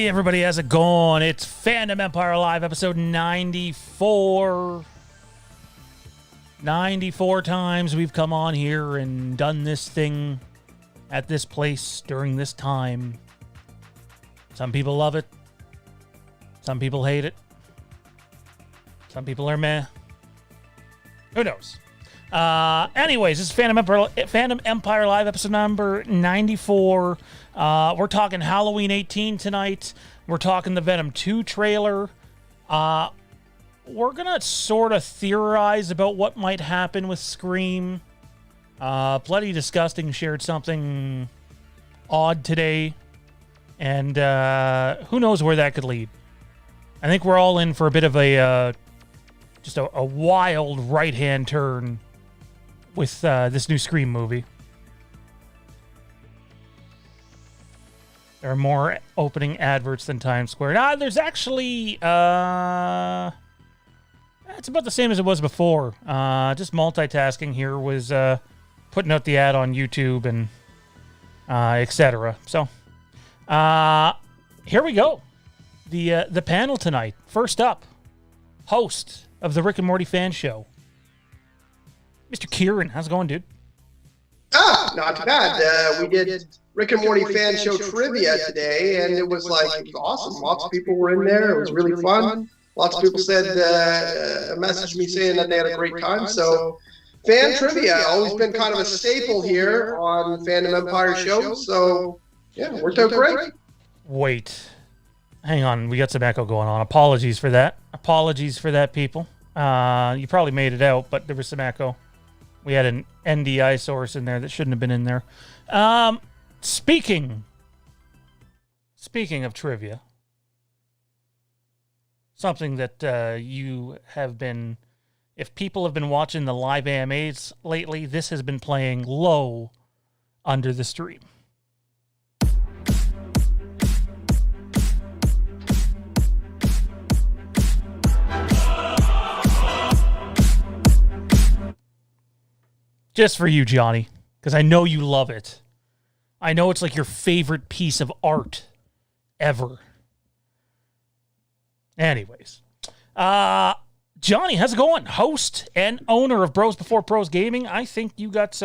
Hey everybody, how's it going? It's Fandom Empire Live, episode 94. 94 times we've come on here and done this thing at this place during this time. Some people love it. Some people hate it. Some people are meh. Who knows? Anyways, this is Fandom Empire Live, episode number 94. We're talking Halloween 18 tonight. We're talking the Venom 2 trailer. We're going to sort of theorize about what might happen with Scream. Bloody Disgusting shared something odd today. And who knows where that could lead. I think we're all in for a bit of a wild right-hand turn with this new Scream movie. There are more opening adverts than Times Square. There's actually... it's about the same as it was before. Just multitasking here was putting out the ad on YouTube and etc. So, here we go. The panel tonight. First up, host of the Rick and Morty fan show, Mr. Kieron. How's it going, dude? Not too bad. We did Rick and Morty fan show trivia today, and it was awesome. Lots of people were in there. It was really fun. Lots of people said, messaged me saying that they had a great time. So, fan trivia, always been kind of a staple here on Fandom Empire shows. So, yeah, worked out great. Wait. Hang on. We got some echo going on. Apologies for that. People. You probably made it out, but there was some echo. We had an NDI source in there that shouldn't have been in there. Speaking of trivia, something that you have been, if people have been watching the live AMAs lately, this has been playing low under the stream. Just for you, Johnny, because I know you love it. I know it's like your favorite piece of art ever. Anyways. Johnny, how's it going? Host and owner of Bros Before Pros Gaming. I think you got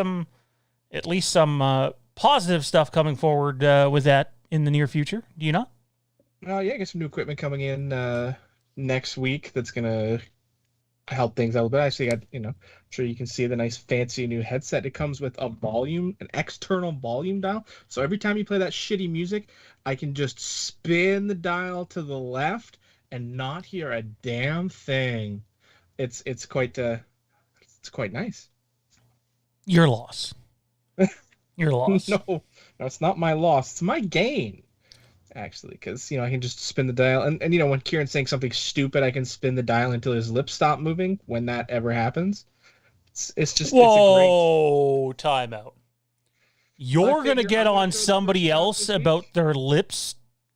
at least some positive stuff coming forward with that in the near future. Do you not? Yeah, I got some new equipment coming in next week that's going to help things out a bit. I actually got, I'm sure you can see the nice fancy new headset. It comes with an external volume dial. So every time you play that shitty music, I can just spin the dial to the left and not hear a damn thing. It's quite nice. Your loss. Your loss. No, it's not my loss. It's my gain. Actually, because I can just spin the dial, and when Kieron's saying something stupid, I can spin the dial until his lips stop moving. When that ever happens, it's just whoa, time out. You're gonna get on somebody else about their lips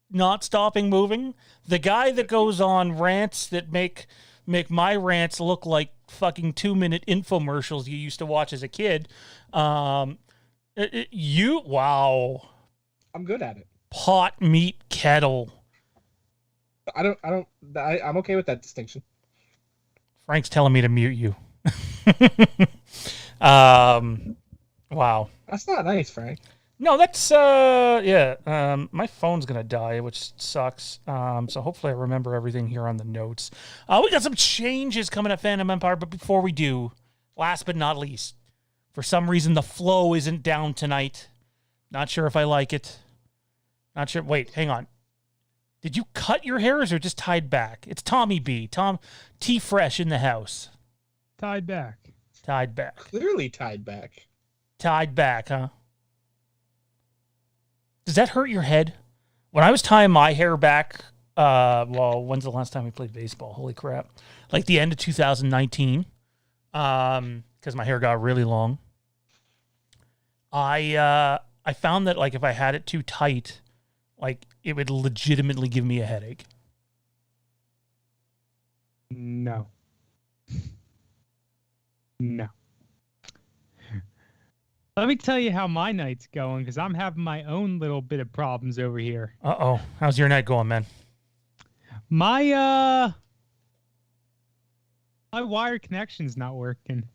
not stopping moving. The guy that goes on rants that make my rants look like fucking 2-minute infomercials you used to watch as a kid. Wow. I'm good at it. Pot, meat, kettle. I'm okay with that distinction. Frank's telling me to mute you. Wow. That's not nice, Frank. No, that's my phone's gonna die, which sucks. So hopefully I remember everything here on the notes. We got some changes coming at Fandom Empire, but before we do, last but not least, for some reason the flow isn't down tonight. Not sure if I like it. Not sure. Wait, hang on. Did you cut your hair or is it just tied back? It's Tommy B. T Fresh in the house. Tied back. Clearly tied back. Tied back, huh? Does that hurt your head? When I was tying my hair back, when's the last time we played baseball? Holy crap. Like the end of 2019, because my hair got really long. I found that if I had it too tight, it would legitimately give me a headache. No. Let me tell you how my night's going, because I'm having my own little bit of problems over here. Uh-oh. How's your night going, man? My wired connection's not working.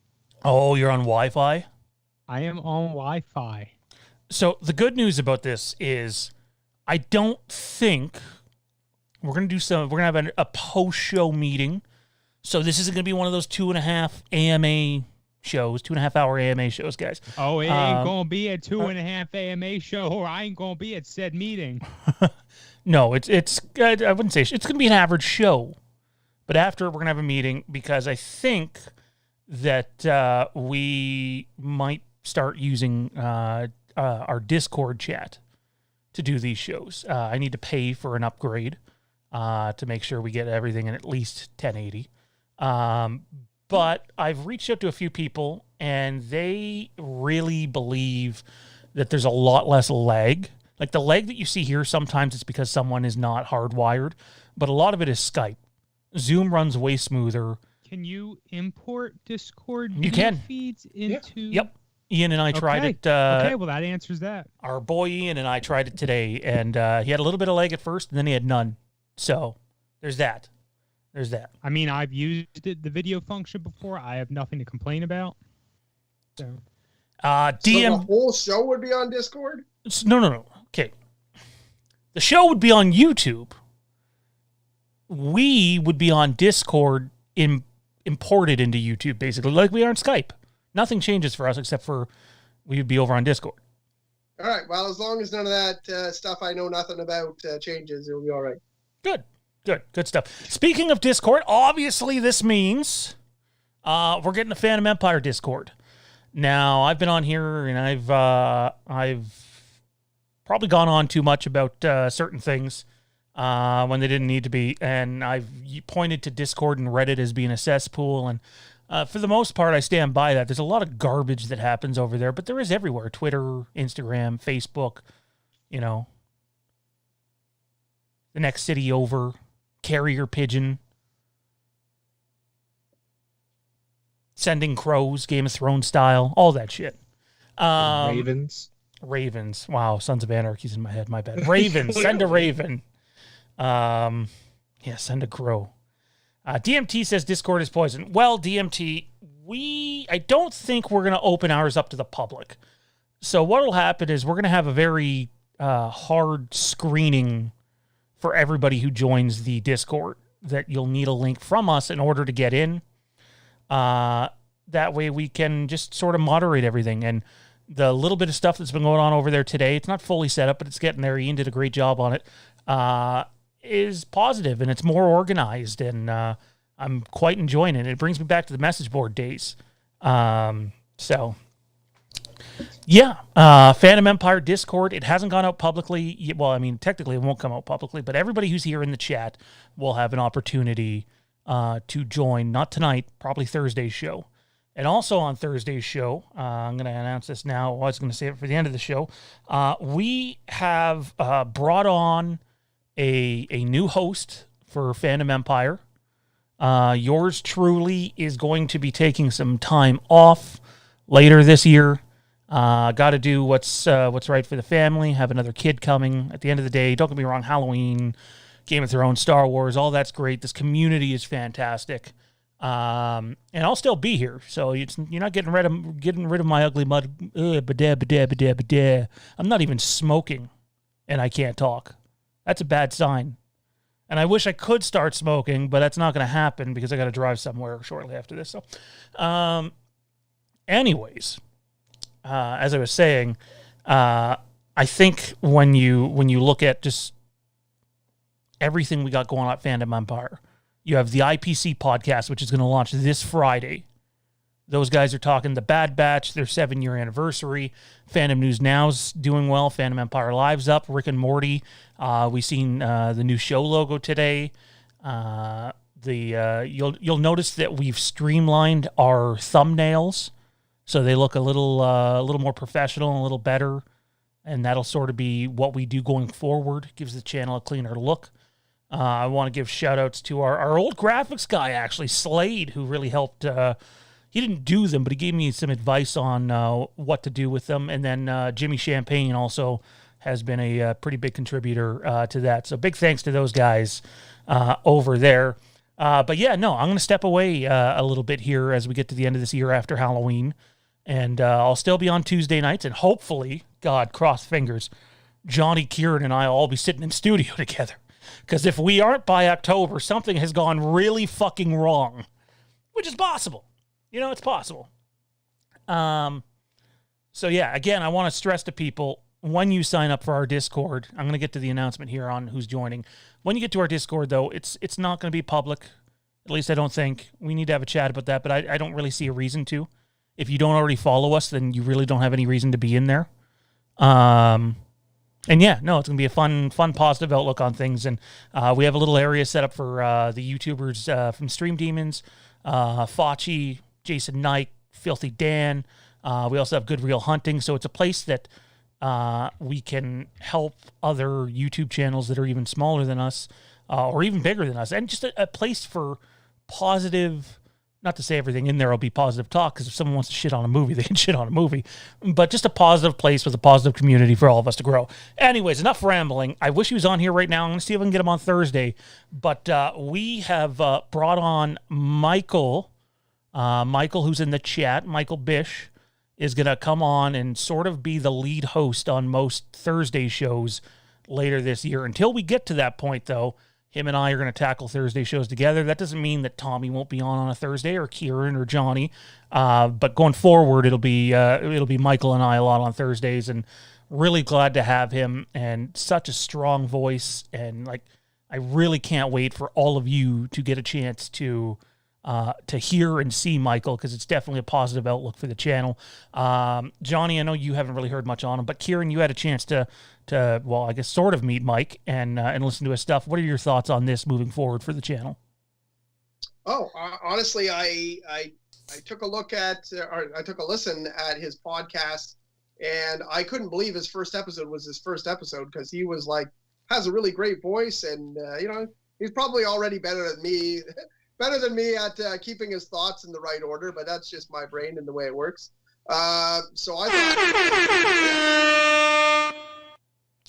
Oh, you're on Wi-Fi? I am on Wi-Fi. So the good news about this is I don't think we're going to have a post-show meeting. So this isn't going to be one of those 2.5 AMA shows, 2.5-hour AMA shows, guys. Oh, it ain't going to be a 2.5 AMA show, or I ain't going to be at said meeting. No, it's I wouldn't say it's going to be an average show. But after, we're going to have a meeting because I think that we might start using our Discord chat to do these shows. I need to pay for an upgrade to make sure we get everything in at least 1080. But I've reached out to a few people, and they really believe that there's a lot less lag. Like the lag that you see here, sometimes it's because someone is not hardwired, but a lot of it is Skype. Zoom runs way smoother. Can you import Discord feeds into... Yep. Ian and I tried it. Okay, well, that answers that. Our boy Ian and I tried it today, and he had a little bit of lag at first, and then he had none. So there's that. There's that. I mean, I've used the video function before. I have nothing to complain about. So, So the whole show would be on Discord? No. Okay. The show would be on YouTube. We would be on Discord imported into YouTube, basically, like we are on Skype. Nothing changes for us except for we would be over on Discord. All right. Well, as long as none of that stuff I know nothing about changes, it'll be all right. Good stuff. Speaking of Discord, obviously this means we're getting the Fandom Empire Discord. Now, I've been on here and I've probably gone on too much about certain things when they didn't need to be, and I've pointed to Discord and Reddit as being a cesspool, and for the most part, I stand by that. There's a lot of garbage that happens over there, but there is everywhere. Twitter, Instagram, Facebook, the next city over, carrier pigeon, sending crows, Game of Thrones style, all that shit. Ravens. Wow, Sons of Anarchy's in my head. My bad. Ravens. Send a raven. Send a crow. DMT says Discord is poison. Well, DMT, I don't think we're going to open ours up to the public. So what will happen is we're going to have a very hard screening for everybody who joins the Discord, that you'll need a link from us in order to get in. That way we can just sort of moderate everything. And the little bit of stuff that's been going on over there today, it's not fully set up, but it's getting there. Ian did a great job on it. Is positive, and it's more organized, and I'm quite enjoying it. It brings me back to the message board days. Phantom Empire Discord, it hasn't gone out publicly. Well, I mean, technically it won't come out publicly, but everybody who's here in the chat will have an opportunity to join, not tonight, probably Thursday's show. And also on Thursday's show, I'm going to announce this now. I was going to save it for the end of the show. We have brought on a new host for Fandom Empire. Yours truly is going to be taking some time off later this year. Got to do what's right for the family. Have another kid coming. At the end of the day, don't get me wrong, Halloween, Game of Thrones, Star Wars, all that's great. This community is fantastic. And I'll still be here, so you're not getting rid of my ugly mud. I'm not even smoking, and I can't talk. That's a bad sign. And I wish I could start smoking, but that's not going to happen because I got to drive somewhere shortly after this. So, anyways, as I was saying, I think when you look at just everything we got going on at Fandom Empire, you have the IPC Podcast, which is going to launch this Friday. Those guys are talking the Bad Batch, their 7-year anniversary. Fandom News Now's doing well. Fandom Empire Live's up. Rick and Morty. We seen the new show logo today. You'll notice that we've streamlined our thumbnails, so they look a little more professional, a little better, and that'll sort of be what we do going forward. Gives the channel a cleaner look. I want to give shout outs to our old graphics guy, actually, Slade, who really helped he didn't do them, but he gave me some advice on what to do with them. And then Jimmy Champagne also has been a pretty big contributor to that. So big thanks to those guys over there. But yeah, no, I'm going to step away a little bit here as we get to the end of this year after Halloween. And I'll still be on Tuesday nights. And hopefully, God, cross fingers, Johnny, Kieron, and I will all be sitting in studio together. Because if we aren't by October, something has gone really fucking wrong. Which is possible. You know, it's possible. So yeah, again, I want to stress to people, when you sign up for our Discord, I'm going to get to the announcement here on who's joining. When you get to our Discord, though, it's not going to be public. At least I don't think. We need to have a chat about that, but I don't really see a reason to. If you don't already follow us, then you really don't have any reason to be in there. And yeah, no, it's going to be a fun, positive outlook on things. And we have a little area set up for the YouTubers from Stream Demons, Fauci, Jason Knight, Filthy Dan. We also have Good Real Hunting. So it's a place that we can help other YouTube channels that are even smaller than us or even bigger than us. And just a place for positive, not to say everything in there will be positive talk, because if someone wants to shit on a movie, they can shit on a movie. But just a positive place with a positive community for all of us to grow. Anyways, enough rambling. I wish he was on here right now. I'm going to see if I can get him on Thursday. But we have brought on Michael. Michael, who's in the chat, Michael Bish, is going to come on and sort of be the lead host on most Thursday shows later this year. Until we get to that point, though, him and I are going to tackle Thursday shows together. That doesn't mean that Tommy won't be on a Thursday, or Kieron or Johnny. But going forward, it'll be Michael and I a lot on Thursdays, and really glad to have him, and such a strong voice. And like, I really can't wait for all of you to get a chance to hear and see Michael, because it's definitely a positive outlook for the channel. Johnny, I know you haven't really heard much on him, but Kieron, you had a chance to well, I guess sort of meet Mike and listen to his stuff. What are your thoughts on this moving forward for the channel? Oh, honestly, I took a look at, or I took a listen at his podcast, and I couldn't believe his first episode was his first episode, because he was like, has a really great voice, and you know, he's probably already better than me at keeping his thoughts in the right order, but that's just my brain and the way it works. So I thought,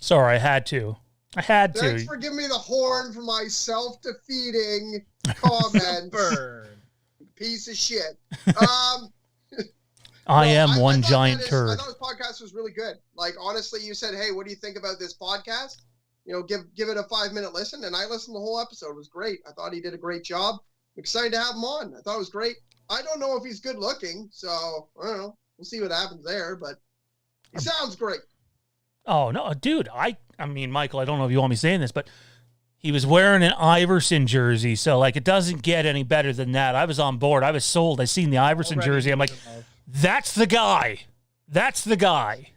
sorry, I had to. Thanks for giving me the horn for my self-defeating comment. Burn. Piece of shit. I am one giant turd. I thought his podcast was really good. Like, honestly, you said, hey, what do you think about this podcast? You know, give it a 5-minute listen, and I listened the whole episode. It was great. I thought he did a great job. I'm excited to have him on. I thought it was great. I don't know if he's good looking, so I don't know. We'll see what happens there, but he sounds great. Oh, no, dude, I mean, Michael, I don't know if you want me saying this, but he was wearing an Iverson jersey, so, like, it doesn't get any better than that. I was on board. I was sold. I seen the Iverson jersey. I'm like, that's the guy. That's the guy.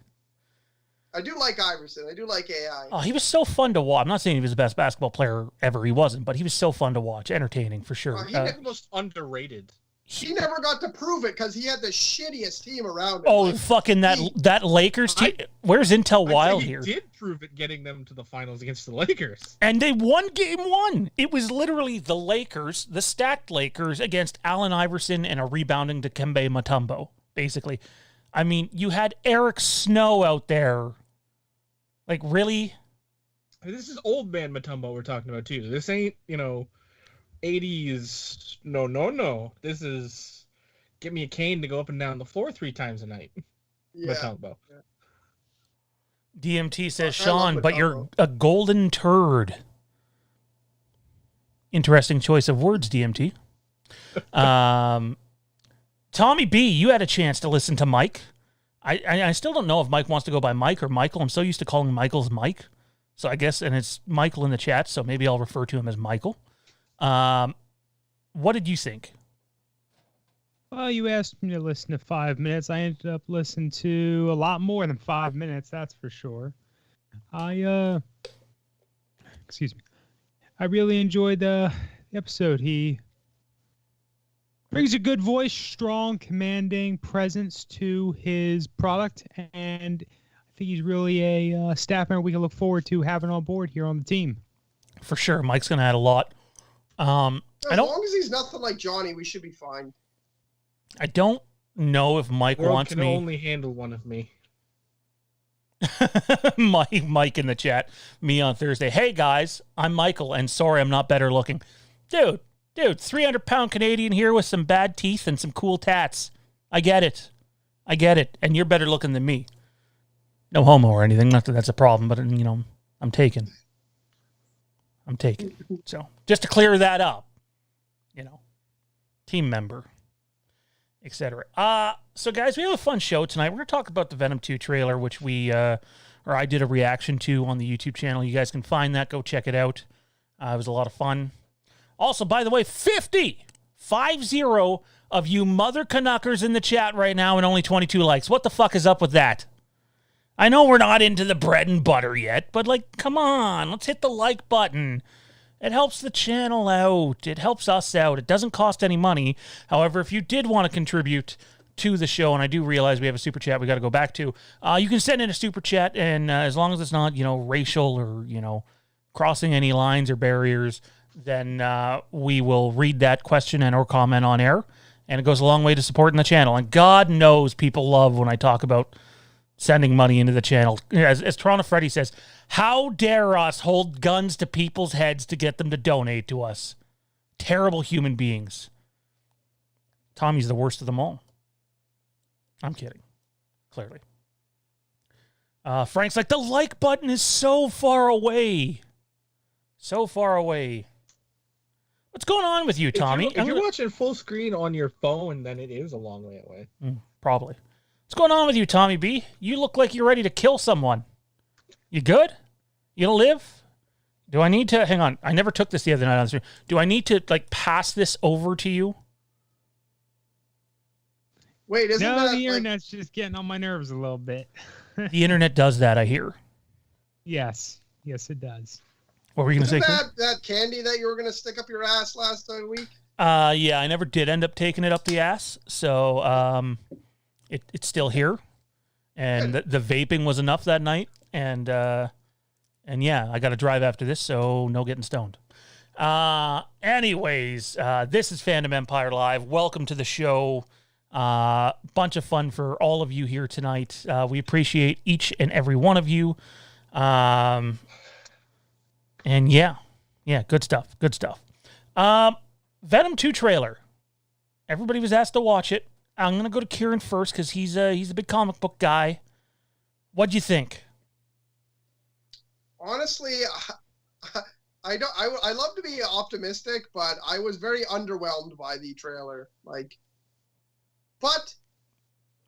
I do like Iverson. I do like AI. Oh, he was so fun to watch. I'm not saying he was the best basketball player ever. He wasn't, but he was so fun to watch. Entertaining, for sure. He's the most underrated. He never got to prove it because he had the shittiest team around him. Oh, like, fucking that Lakers team. Where's Intel Wild here? He did prove it, getting them to the finals against the Lakers. And they won game 1. It was literally the Lakers, the stacked Lakers, against Allen Iverson and a rebounding Dikembe Mutombo, basically. I mean, you had Eric Snow out there. Like, really? This is old man Mutombo we're talking about, too. This ain't, 80s. No. This is get me a cane to go up and down the floor 3 times a night. Yeah. Mutombo. DMT says, Sean, but you're a golden turd. Interesting choice of words, DMT. Tommy B, you had a chance to listen to Mike. I still don't know if Mike wants to go by Mike or Michael. I'm so used to calling Michael's Mike. So I guess, and it's Michael in the chat, so maybe I'll refer to him as Michael. What did you think? Well, you asked me to listen to 5 minutes. I ended up listening to a lot more than 5 minutes, that's for sure. Excuse me. I really enjoyed the episode. He brings a good voice, strong, commanding presence to his product, and I think he's really a staff member we can look forward to having on board here on the team. For sure. Mike's going to add a lot. As long as he's nothing like Johnny, we should be fine. I don't know if Mike World wants can me. only handle one of me. Mike in the chat. Me on Thursday. Hey guys, I'm Michael, and sorry I'm not better looking. Dude, 300-pound Canadian here with some bad teeth and some cool tats. I get it. And you're better looking than me. No homo or anything. Not that that's a problem, but you know, I'm taken. So just to clear that up, you know, team member, etc. So guys, we have a fun show tonight. We're going to talk about the Venom 2 trailer, which I did a reaction to on the YouTube channel. You guys can find that. Go check it out. It was a lot of fun. Also, by the way, 50 of you mother Canuckers in the chat right now and only 22 likes. What the fuck is up with that? I know we're not into the bread and butter yet, but like, come on, let's hit the like button. It helps the channel out. It helps us out. It doesn't cost any money. However, if you did want to contribute to the show, and I do realize we have a super chat we got to go back to, you can send in a super chat, and as long as it's not, you know, racial or, you know, crossing any lines or barriers, then we will read that question and or comment on air, and it goes a long way to supporting the channel. And God knows people love when I talk about sending money into the channel. As Toronto Freddy says, how dare us hold guns to people's heads to get them to donate to us? Terrible human beings. Tommy's the worst of them all. I'm kidding. Clearly. Frank's like, the like button is so far away. So far away. What's going on with you, Tommy? If you're watching full screen on your phone, then it is a long way away. Probably. What's going on with you, Tommy B? You look like you're ready to kill someone. You good? You gonna live? Do I need to... Hang on. I never took this the other night on the stream. Do I need to, like, pass this over to you? Wait, isn't that... the internet's just getting on my nerves a little bit. The internet does that, I hear. Yes, it does. What were you going to say? That candy that you were going to stick up your ass last week? Yeah, I never did end up taking it up the ass, so it's still here, and the vaping was enough that night, and yeah, I got to drive after this, so no getting stoned. Anyways, this is Fandom Empire Live. Welcome to the show. Bunch of fun for all of you here tonight. We appreciate each and every one of you. And yeah, good stuff. Venom 2 trailer. Everybody was asked to watch it. I'm gonna go to Kieron first because he's a big comic book guy. What'd you think? Honestly, I love to be optimistic, but I was very underwhelmed by the trailer. But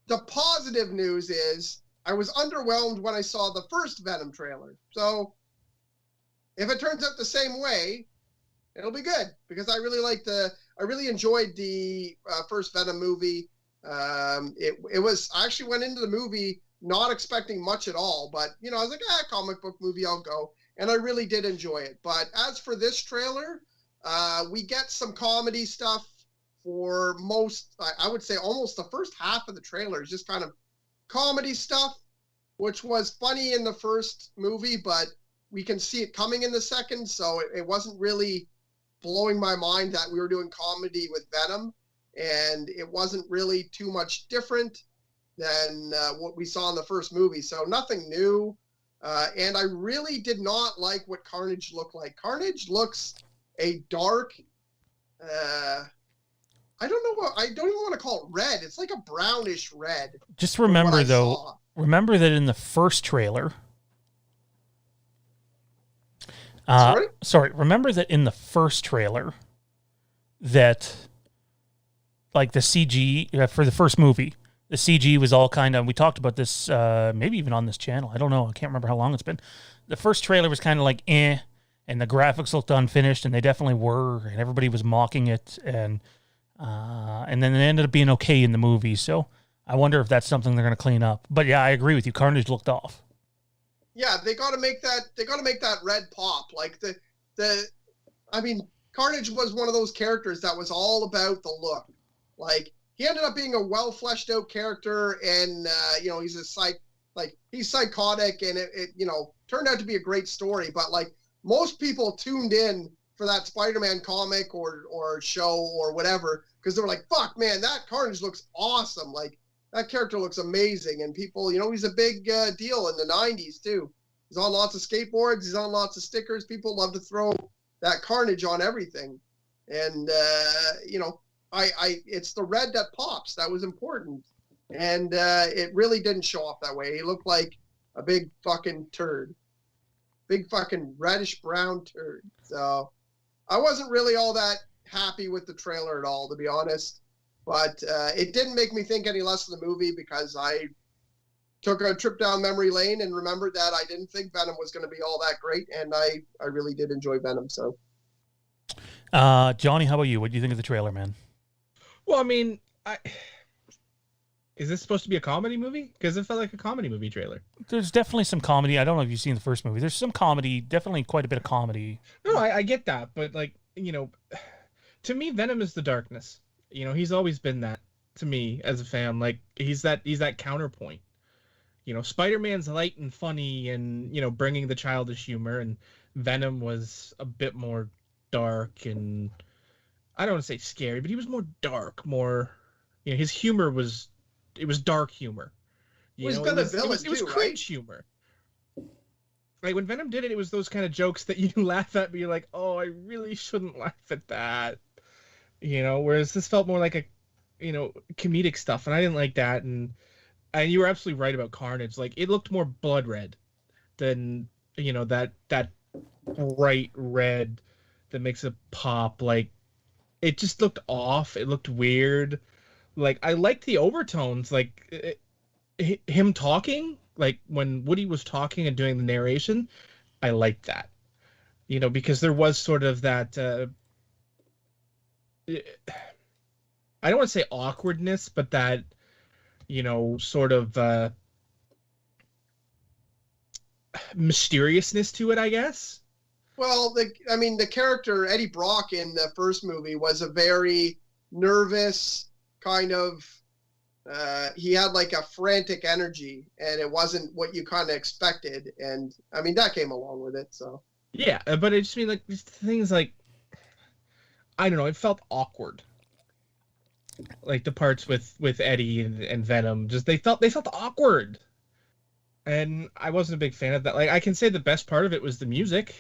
the positive news is I was underwhelmed when I saw the first Venom trailer. So if it turns out the same way, it'll be good because I really enjoyed the first Venom movie. I actually went into the movie not expecting much at all, but you know, I was like, comic book movie, I'll go. And I really did enjoy it. But as for this trailer, we get some comedy stuff for most, I would say almost the first half of the trailer is just kind of comedy stuff, which was funny in the first movie, but we can see it coming in the second, so it wasn't really blowing my mind that we were doing comedy with Venom, and it wasn't really too much different than what we saw in the first movie, so nothing new, and I really did not like what Carnage looked like. Carnage looks a dark, I don't even want to call it red. It's like a brownish red. Just remember, though, remember that in the first trailer... remember that in the first trailer that, like, the CG for the first movie, the CG was all kind of, we talked about this, maybe even on this channel. I don't know. I can't remember how long it's been. The first trailer was kind of like, and the graphics looked unfinished, and they definitely were, and everybody was mocking it, and then it ended up being okay in the movie. So I wonder if that's something they're going to clean up. But yeah, I agree with you. Carnage looked off. Yeah, they got to make that red pop. Like Carnage was one of those characters that was all about the look. Like, he ended up being a well fleshed out character, and he's psychotic, and it turned out to be a great story. But like, most people tuned in for that Spider-Man comic or show or whatever, because they were like, fuck, man, that Carnage looks awesome. Like, that character looks amazing. And people, he's a big deal in the 90s, too. He's on lots of skateboards. He's on lots of stickers. People love to throw that Carnage on everything. And, it's the red that pops. That was important. And it really didn't show off that way. He looked like a big fucking turd. Big fucking reddish brown turd. So I wasn't really all that happy with the trailer at all, to be honest. But it didn't make me think any less of the movie, because I took a trip down memory lane and remembered that I didn't think Venom was going to be all that great, and I really did enjoy Venom. So, Johnny, how about you? What do you think of the trailer, man? Well, I mean, is this supposed to be a comedy movie? Because it felt like a comedy movie trailer. There's definitely some comedy. I don't know if you've seen the first movie. There's some comedy, definitely quite a bit of comedy. No, I get that, but like, to me, Venom is the darkness. He's always been that to me as a fan. Like, he's that counterpoint. Spider-Man's light and funny and, bringing the childish humor, and Venom was a bit more dark and, I don't want to say scary, but he was more dark, more, his humor was dark humor. It was cringe humor. Like, when Venom did it, it was those kind of jokes that you laugh at, but you're like, oh, I really shouldn't laugh at that. Whereas this felt more like a, comedic stuff, and I didn't like that. And you were absolutely right about Carnage. Like, it looked more blood red than, that bright red that makes it pop. Like, it just looked off. It looked weird. Like, I liked the overtones, like him talking, like when Woody was talking and doing the narration, I liked that, because there was sort of that, I don't want to say awkwardness, but that, sort of mysteriousness to it, I guess. Well, the character Eddie Brock in the first movie was a very nervous kind of, he had like a frantic energy, and it wasn't what you kind of expected. And that came along with it. So yeah, but I just mean, like, these things, like, I don't know, it felt awkward. Like the parts with Eddie and Venom, just they felt awkward, and I wasn't a big fan of that. Like, I can say the best part of it was the music.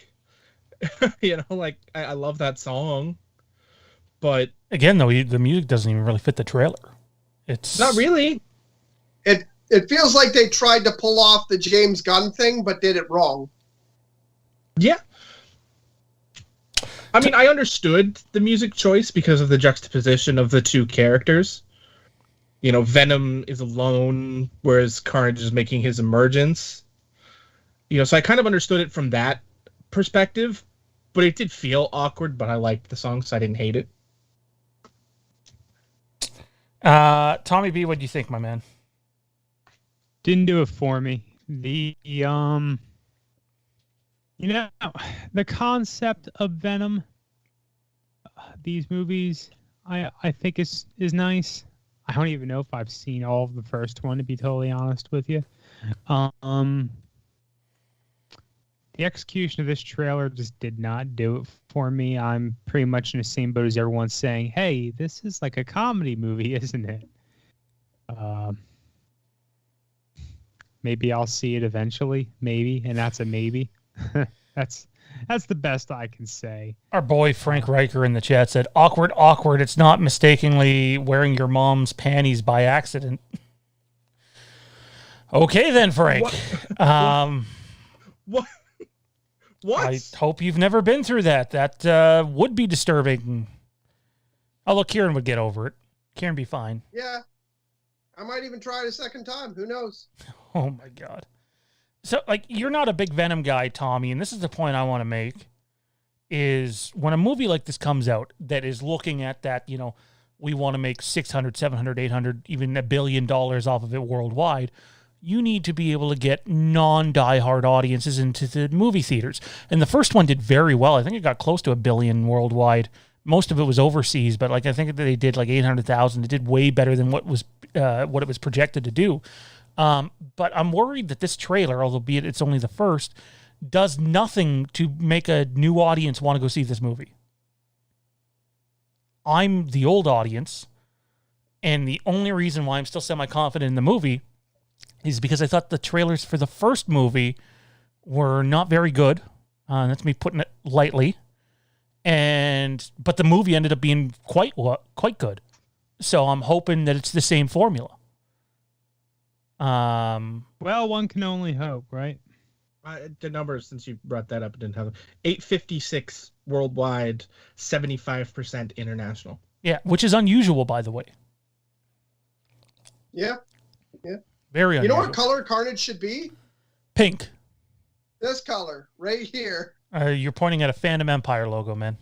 Like, I love that song, but again, though, the music doesn't even really fit the trailer. It's not really. It feels like they tried to pull off the James Gunn thing, but did it wrong. Yeah. I understood the music choice because of the juxtaposition of the two characters. Venom is alone, whereas Carnage is making his emergence. So I kind of understood it from that perspective, but it did feel awkward, but I liked the song, so I didn't hate it. Tommy B, what do you think, my man? Didn't do it for me. The the concept of Venom, these movies, I think is nice. I don't even know if I've seen all of the first one, to be totally honest with you. The execution of this trailer just did not do it for me. I'm pretty much in the same boat as everyone saying, hey, this is like a comedy movie, isn't it? Maybe I'll see it eventually, maybe, and that's a maybe. That's the best I can say. Our boy Frank Riker in the chat said, awkward. It's not mistakenly wearing your mom's panties by accident. Okay then, Frank. What? What? I hope you've never been through that. That would be disturbing. Although Kieron would get over it. Kieron be fine. Yeah. I might even try it a second time. Who knows? Oh my God. So, like, you're not a big Venom guy, Tommy, and this is the point I want to make, is when a movie like this comes out that is looking at that, we want to make 600, 700, 800, even $1 billion off of it worldwide, you need to be able to get non-diehard audiences into the movie theaters. And the first one did very well. I think it got close to $1 billion worldwide. Most of it was overseas, but I think that they did 800,000. It did way better than what it was projected to do. But I'm worried that this trailer, albeit it's only the first, does nothing to make a new audience want to go see this movie. I'm the old audience, and the only reason why I'm still semi-confident in the movie is because I thought the trailers for the first movie were not very good. That's me putting it lightly. But the movie ended up being quite good. So I'm hoping that it's the same formula. Well, one can only hope, right? The numbers, since you brought that up, didn't have 856 worldwide, 75% international. Yeah, which is unusual, by the way. Yeah. Very unusual. You know what color Carnage should be? Pink. This color, right here. You're pointing at a Fandom Empire logo, man.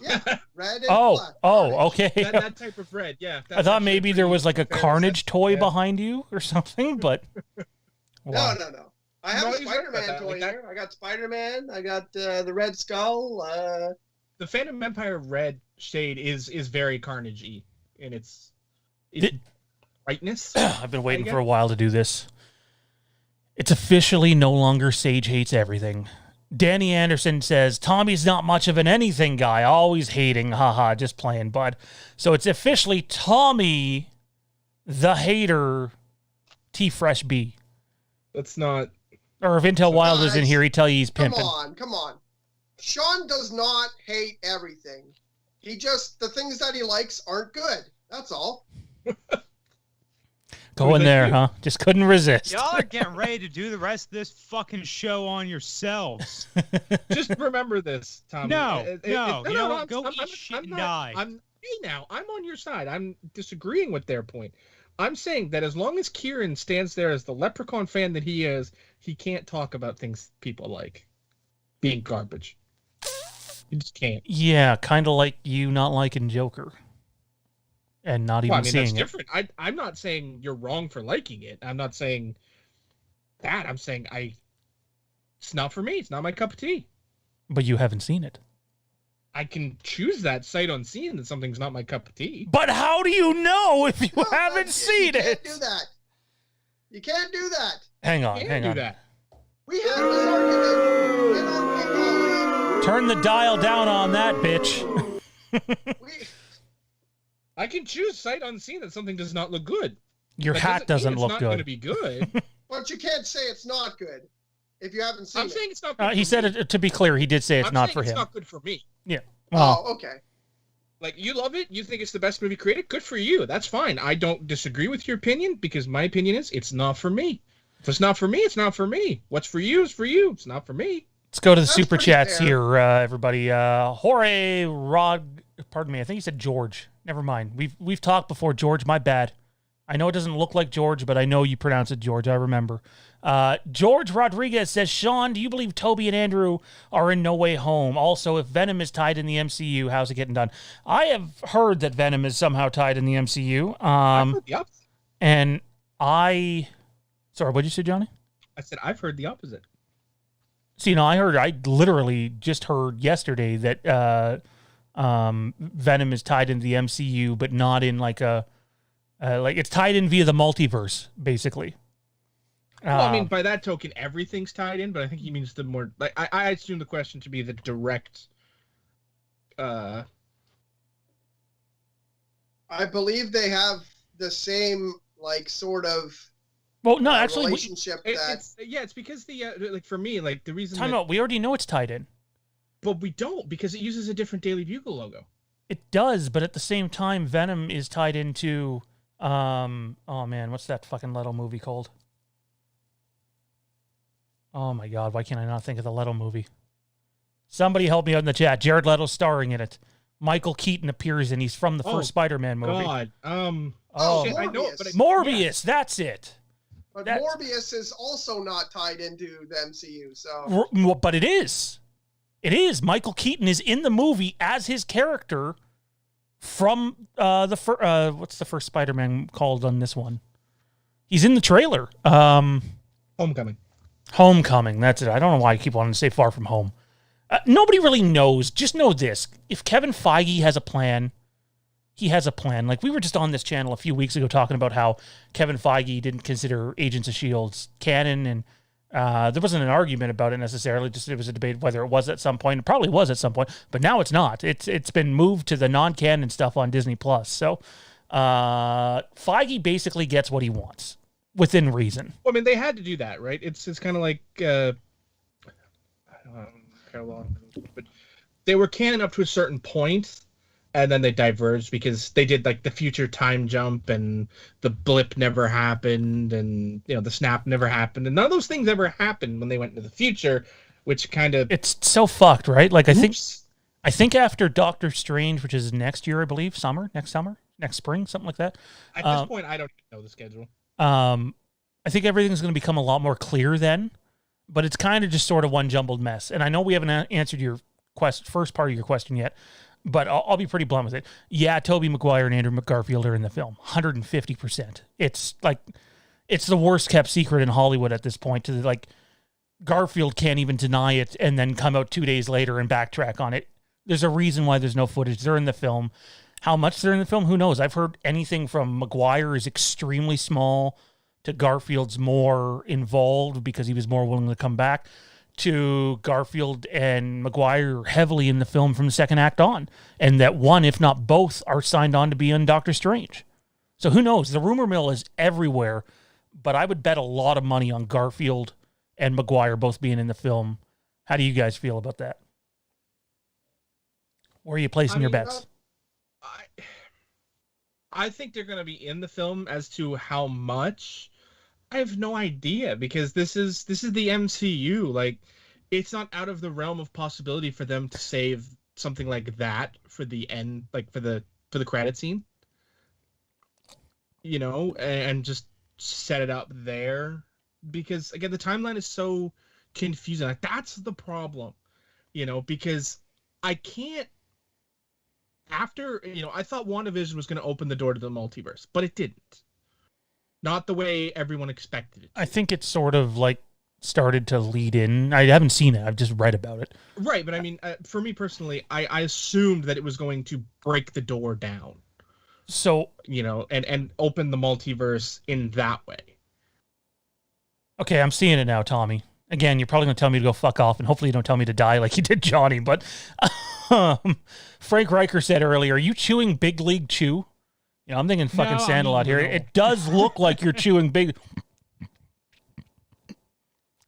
Yeah, red and black. Oh, okay. That type of red, yeah. I thought maybe there was like a Carnage toy behind you or something, but... No. I have a he's right Spider-Man about that. toy Like that- here. I got Spider-Man. I got the Red Skull. The Fandom Empire red shade is very Carnage-y in its brightness. I've been waiting for a while to do this. It's officially no longer Sage Hates Everything. Danny Anderson says, Tommy's not much of an anything guy, always hating, haha, just playing, bud. So it's officially Tommy, the hater, T-Fresh B. That's not... Or if Intel Wild was in here, he'd tell you he's pimping. Come on. Sean does not hate everything. The things that he likes aren't good. That's all. Go in there, huh? Just couldn't resist. Y'all are getting ready to do the rest of this fucking show on yourselves. Just remember this, Tommy. No. No, Go eat shit and die. I'm on your side. I'm disagreeing with their point. I'm saying that as long as Kieron stands there as the leprechaun fan that he is, he can't talk about things people like being garbage. You just can't. Yeah, kind of like you not liking Joker. And not even seeing that's it. different. I'm not saying you're wrong for liking it. I'm not saying that. I'm saying it's not for me. It's not my cup of tea. But you haven't seen it. I can choose that sight unseen that something's not my cup of tea. But how do you know if you haven't seen it? You can't do that. You can't do that. Hang on. That. We had this argument in our people. Turn the dial down on that, bitch. I can choose sight unseen that something does not look good. Your hat doesn't look It's not going to good. be good. But you can't say it's not good if you haven't seen it. I'm saying it's not good. He said it, to be clear, he did say it's not for him. It's not good for me. Yeah. Well, okay. Like, you love it. You think it's the best movie created. Good for you. That's fine. I don't disagree with your opinion because my opinion is it's not for me. If it's not for me, it's not for me. What's for you is for you. It's not for me. let's go to the That's super pretty chats fair. here, everybody. Jorge Rod, pardon me, I think he said George. Never mind. We've talked before, George. My bad. I know it doesn't look like George, but I know you pronounce it George. I remember. George Rodriguez says, Sean, do you believe Toby and Andrew are in No Way Home? Also, if Venom is tied in the MCU, how's it getting done? I have heard that Venom is somehow tied in the MCU. I've heard the opposite. And sorry, what'd you say, Johnny? I said I've heard the opposite. See, no, I literally just heard yesterday that Venom is tied into the MCU, but not in like it's tied in via the multiverse, basically. Well, I mean, by that token, everything's tied in, but I think he means the more... Like, I assume the question to be the direct... I believe they have the same, like, sort of well, no, actually, relationship it's because the... like, for me, like, the reason time out. We already know it's tied in. But we don't, because it uses a different Daily Bugle logo. It does, but at the same time, Venom is tied into... oh, man, what's that fucking Leto movie called? Oh my God, why can't I not think of the Leto movie? Somebody help me out in the chat. Jared Leto's starring in it. Michael Keaton appears in. He's from the first Spider-Man movie. God. Morbius. I know it, but Morbius, that's it. But Morbius is also not tied into the MCU, so... But it is. It is. Michael Keaton is in the movie as his character from what's the first Spider-Man called on this one? He's in the trailer. Homecoming, that's it. I don't know why I keep wanting to say Far From Home. Nobody really knows. Just know this. If Kevin Feige has a plan, he has a plan. Like, we were just on this channel a few weeks ago talking about how Kevin Feige didn't consider Agents of S.H.I.E.L.D. canon, and There wasn't an argument about it necessarily, just it was a debate whether it was at some point. It probably was at some point, but now it's not. It's been moved to the non-canon stuff on Disney+. So Feige basically gets what he wants, within reason. Well, I mean, they had to do that, right? It's kind of like, I don't know how long, but they were canon up to a certain point, and then they diverged because they did like the future time jump, and the blip never happened, and the snap never happened, and none of those things ever happened when they went into the future, which kind of it's so fucked, right? Like I think after Doctor Strange, which is next year, I believe, next spring, something like that. At this point, I don't know the schedule. I think everything's going to become a lot more clear then, but it's kind of just sort of one jumbled mess. And I know we haven't answered your first part of your question yet, but I'll be pretty blunt with it. Yeah, Tobey Maguire and Andrew Garfield are in the film, 150%. It's like, it's the worst kept secret in Hollywood at this point. Garfield can't even deny it and then come out 2 days later and backtrack on it. There's a reason why there's no footage. They're in the film. How much they're in the film, who knows? I've heard anything from Maguire is extremely small to Garfield's more involved because he was more willing to come back, to Garfield and Maguire heavily in the film from the second act on, and that one, if not both, are signed on to be in Doctor Strange. So who knows? The rumor mill is everywhere, but I would bet a lot of money on Garfield and Maguire both being in the film. How do you guys feel about that? Where are you placing your bets? I think they're going to be in the film. As to how much, I have no idea, because this is the MCU. Like, it's not out of the realm of possibility for them to save something like that for the end, like for the credit scene. And just set it up there, because again, the timeline is so confusing. Like, that's the problem, because I can't. After, I thought WandaVision was going to open the door to the multiverse, but it didn't. Not the way everyone expected it to. I think it sort of started to lead in. I haven't seen it. I've just read about it. Right, but I mean, for me personally, I assumed that it was going to break the door down. So, and open the multiverse in that way. Okay, I'm seeing it now, Tommy. Again, you're probably going to tell me to go fuck off, and hopefully you don't tell me to die like you did Johnny, but Frank Riker said earlier, are you chewing Big League Chew? I'm thinking fucking Sandalot here. It does look like you're chewing Big...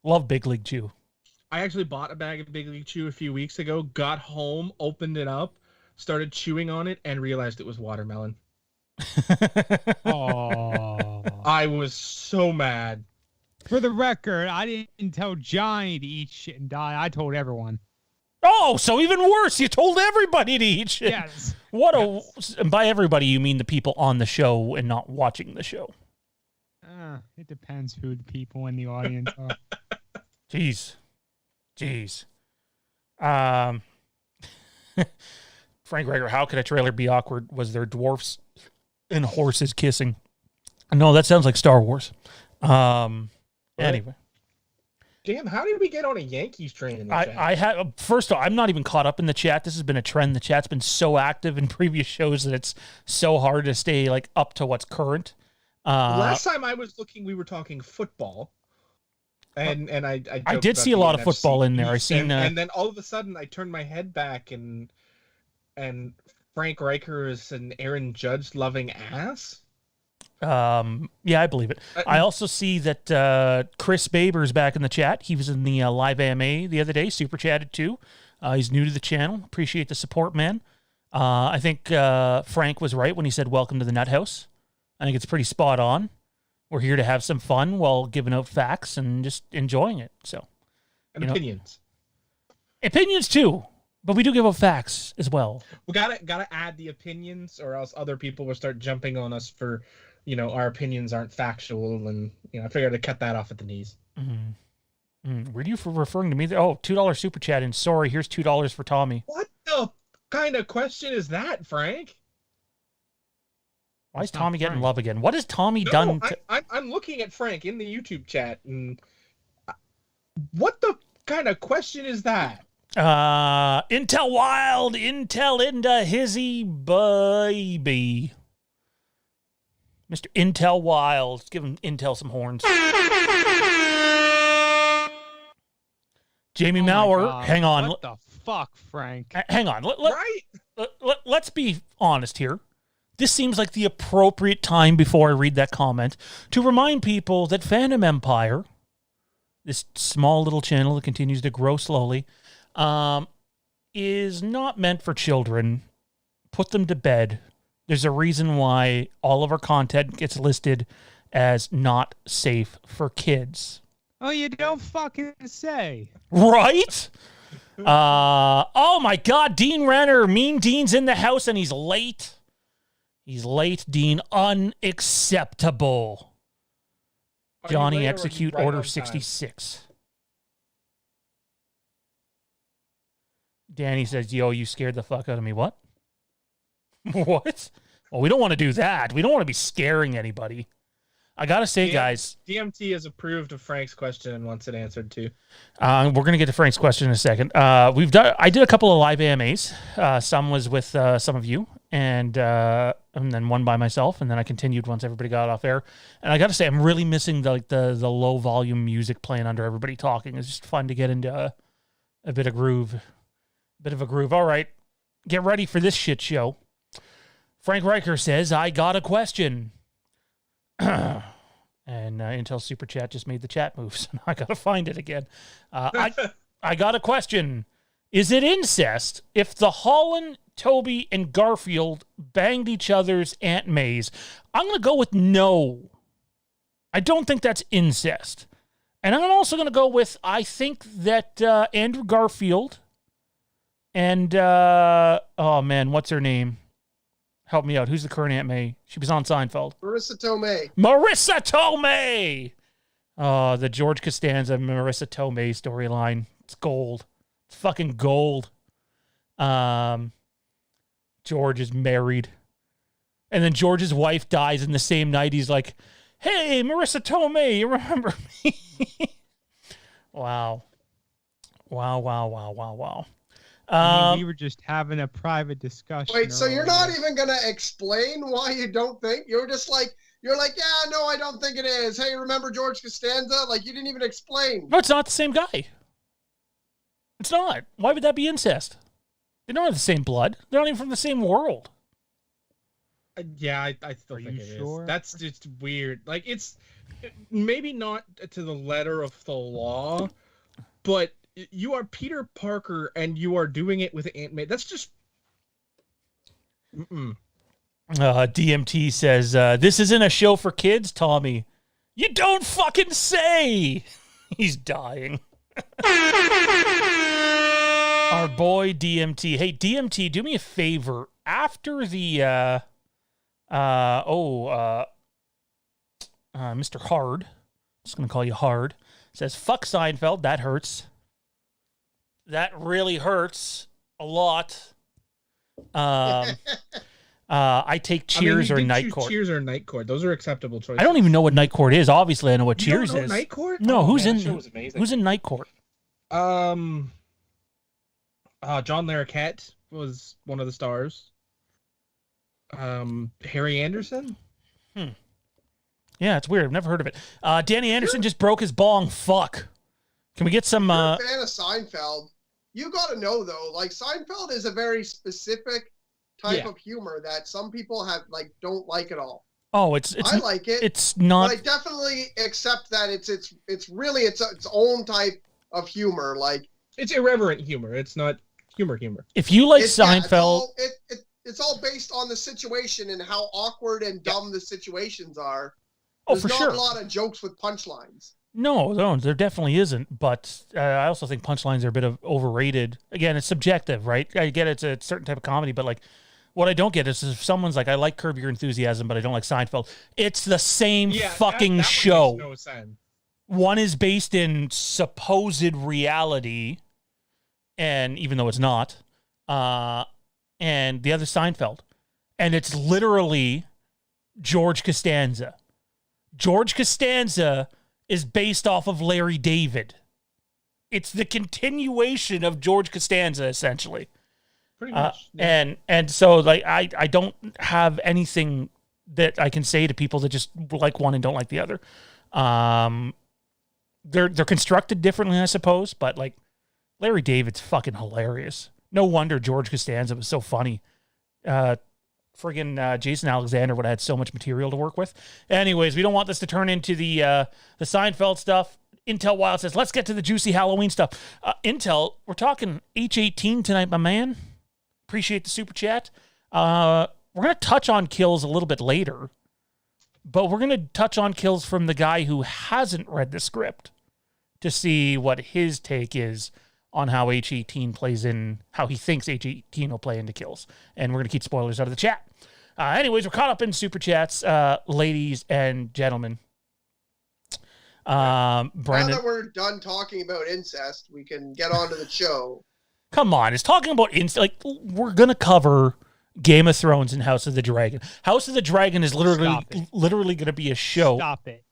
Love Big League Chew. I actually bought a bag of Big League Chew a few weeks ago, got home, opened it up, started chewing on it, and realized it was watermelon. Oh, I was so mad. For the record, I didn't tell Johnny to eat shit and die. I told everyone. Oh, so even worse. You told everybody to eat shit. Yes. And by everybody, you mean the people on the show and not watching the show. It depends who the people in the audience are. Jeez. Frank Riker, how could a trailer be awkward? Was there dwarfs and horses kissing? No, that sounds like Star Wars. Anyway. Damn, how did we get on a Yankees train in the chat? I had, first of all, I'm not even caught up in the chat. This has been a trend. The chat's been so active in previous shows that it's so hard to stay up to what's current. Last time I was looking, we were talking football. And I did see a lot of football in there. I seen and then all of a sudden I turned my head back and Frank Riker is an Aaron Judge loving ass. Yeah, I believe it. I also see that Chris Baber's back in the chat. He was in the live AMA the other day, super chatted too. He's new to the channel. Appreciate the support, man. I think Frank was right when he said welcome to the Nut House. I think it's pretty spot on. We're here to have some fun while giving out facts and just enjoying it. So, and opinions. Opinions too, but we do give out facts as well. We gotta add the opinions, or else other people will start jumping on us for, our opinions aren't factual, and I figured to cut that off at the knees. Were you referring to me? Oh, $2 super chat, and sorry, here's $2 for Tommy. What the kind of question is that, Frank? Why is Tommy getting love again? What has Tommy done? I'm looking at Frank in the YouTube chat, and what the kind of question is that? Intel Wild, Intel into hizzy baby. Mr. Intel Wild. Let's give him Intel some horns. Jamie Oh my Maurer, God. hang on. What the fuck, Frank? Hang on. Right? Let's be honest here. This seems like the appropriate time before I read that comment to remind people that Fandom Empire, this small little channel that continues to grow slowly, is not meant for children. Put them to bed. There's a reason why all of our content gets listed as not safe for kids. Oh, you don't fucking say. Right? Oh my God, Dean Renner. Mean Dean's in the house and he's late. He's late, Dean. Unacceptable. Johnny, execute Order 66. Danny says, yo, you scared the fuck out of me. What? What? Well, we don't want to do that. We don't want to be scaring anybody. I got to say, guys. DMT has approved of Frank's question and wants it answered too. We're going to get to Frank's question in a second. I did a couple of live AMAs. Some was with some of you, and then one by myself, and then I continued once everybody got off air. And I got to say, I'm really missing the low volume music playing under everybody talking. It's just fun to get into a bit of groove. All right, get ready for this shit show. Frank Riker says, I got a question. And Intel Super Chat just made the chat move, so now I got to find it again. I got a question. Is it incest if the Holland, Toby, and Garfield banged each other's Aunt Mays? I'm going to go with no. I don't think that's incest. And I'm also going to go with, I think that Andrew Garfield and, oh man, what's her name? Help me out. Who's the current Aunt May? She was on Seinfeld. Marissa Tomei. Marissa Tomei! Oh, the George Costanza Marissa Tomei storyline. It's gold. It's fucking gold. George is married. And then George's wife dies in the same night. He's like, hey, Marissa Tomei, you remember me? Wow. Wow. We were just having a private discussion. Wait, so you're not earlier. even going to explain why you don't think? You're like, yeah, no, I don't think it is. Hey, remember George Costanza? Like, you didn't even explain. No, it's not the same guy. It's not. Why would that be incest? They don't have the same blood. They're not even from the same world. Yeah, I still think it is. That's just weird. Like, it's maybe not to the letter of the law, but you are Peter Parker and you are doing it with Aunt May. That's just... DMT says, this isn't a show for kids, Tommy. You don't fucking say! He's dying. Our boy DMT. Hey, DMT, do me a favor. After the, Mr. Hard, just going to call you Hard, says, fuck Seinfeld, that hurts. That really hurts a lot. I take Cheers or Night Court. Cheers or Night Court. Those are acceptable choices. I don't even know what Night Court is. Obviously, I know what Cheers don't know is. Night Court? No, who's in Night Court? John Larroquette was one of the stars. Harry Anderson? Yeah, it's weird. I've never heard of it. Danny Anderson just broke his bong. Fuck. Can we get some... If you're a fan of Seinfeld, you got to know, though, like, Seinfeld is a very specific type of humor that some people don't like at all. Oh, I like it. It's not... But I definitely accept that it's really its own type of humor. Like, it's irreverent humor. It's not humor. If you like Seinfeld... it's all based on the situation and how awkward and dumb the situations are. Oh, There's for not sure. a lot of jokes with punchlines. No, there definitely isn't. But I also think punchlines are a bit of overrated. Again, it's subjective, right? I get it's a certain type of comedy, but like, what I don't get is if someone's like, I like Curb Your Enthusiasm, but I don't like Seinfeld. It's the same fucking that show. Makes no sense. One is based in supposed reality, and even though it's not, and the other Seinfeld. And it's literally George Costanza. George Costanza is based off of Larry David. It's the continuation of George Costanza, essentially. Pretty much. Yeah. And so like I don't have anything that I can say to people that just like one and don't like the other. They're constructed differently, I suppose, but like Larry David's fucking hilarious. No wonder George Costanza was so funny. Friggin' Jason Alexander would have had so much material to work with. Anyways, we don't want this to turn into the Seinfeld stuff. Intel Wild says, let's get to the juicy Halloween stuff. Intel, we're talking H18 tonight, my man. Appreciate the super chat. We're going to touch on kills a little bit later, but we're going to touch on kills from the guy who hasn't read the script to see what his take is on how H18 plays in, how he thinks H18 will play into kills. And we're going to keep spoilers out of the chat. Anyways, we're caught up in super chats, ladies and gentlemen. Brandon, now that we're done talking about incest, we can get on to the show. Come on, it's talking about incest. Like, we're going to cover Game of Thrones and House of the Dragon. House of the Dragon is literally going to be a show. Stop it.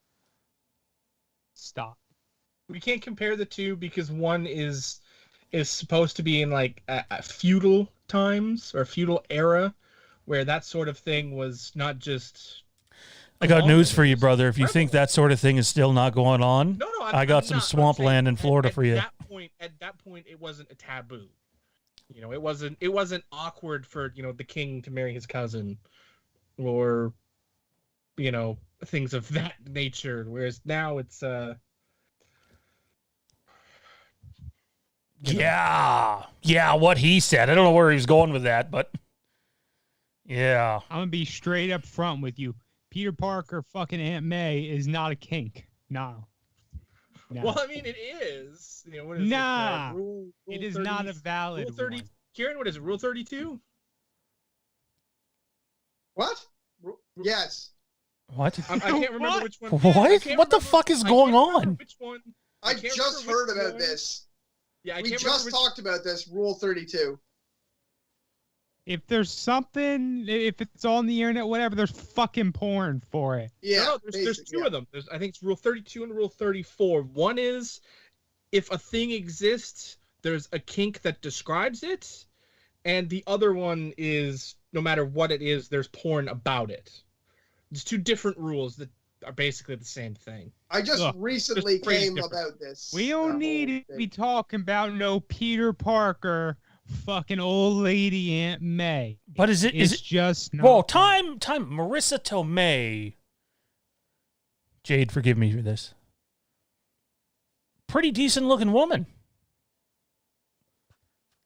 Stop. We can't compare the two because one is supposed to be in like a feudal times or feudal era where that sort of thing was not just... I got news for you, brother. If you think that sort of thing is still not going on, I got some swampland in Florida for you. At that point, it wasn't a taboo. You know, it wasn't awkward for, you know, the king to marry his cousin or, you know, things of that nature. Whereas now it's Yeah, what he said. I don't know where he was going with that, but yeah. I'm going to be straight up front with you. Peter Parker fucking Aunt May is not a kink. No. Well, I mean, it is. You know, what is rule it is 30, not a valid Rule 30. one. Kieron, what is it? Rule 32? What? Yes. What? I can't remember which one. What? What the fuck is going on? Which one? I just heard about this. Yeah, we just talked about this. Rule 32. If there's something, if it's on the internet, whatever, there's fucking porn for it. Yeah, no, there's two of them. I think it's Rule 32 and Rule 34. One is if a thing exists, there's a kink that describes it, and the other one is no matter what it is, there's porn about it. There's two different rules that are basically the same thing. I just recently came about this. We don't need to be talking about no Peter Parker. Fucking old lady Aunt May. But is it just not... Whoa, time. Marissa Tomei. Jade, forgive me for this. Pretty decent looking woman.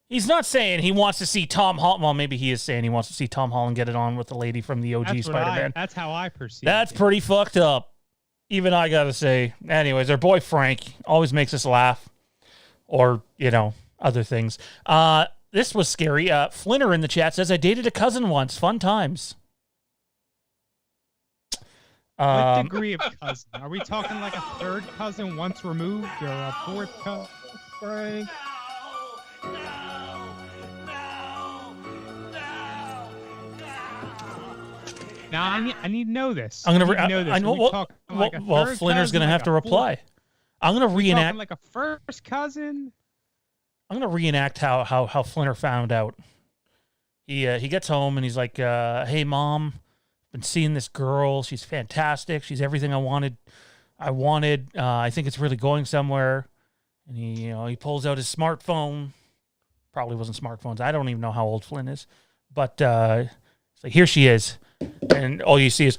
He's not saying he wants to see Tom Holland. Well, maybe he is saying he wants to see Tom Holland get it on with the lady from the OG Spider-Man. That's how I perceive it. That's pretty fucked up. Even I gotta say. Anyways, our boy Frank always makes us laugh. Or, you know, other things. This was scary. Flinner in the chat says, I dated a cousin once. Fun times. What degree of cousin? Are we talking like a third cousin once removed or a fourth cousin? Frank. Now, I need to know this. I'm going to know this. Well, Flinner's going to have to reply. I'm going to reenact. Like a first cousin? I'm going to reenact how Flinner found out. He gets home and he's like, hey, Mom, been seeing this girl. She's fantastic. She's everything I wanted. I think it's really going somewhere. And he pulls out his smartphone. Probably wasn't smartphones. I don't even know how old Flynn is. But it's like, here she is. And all you see is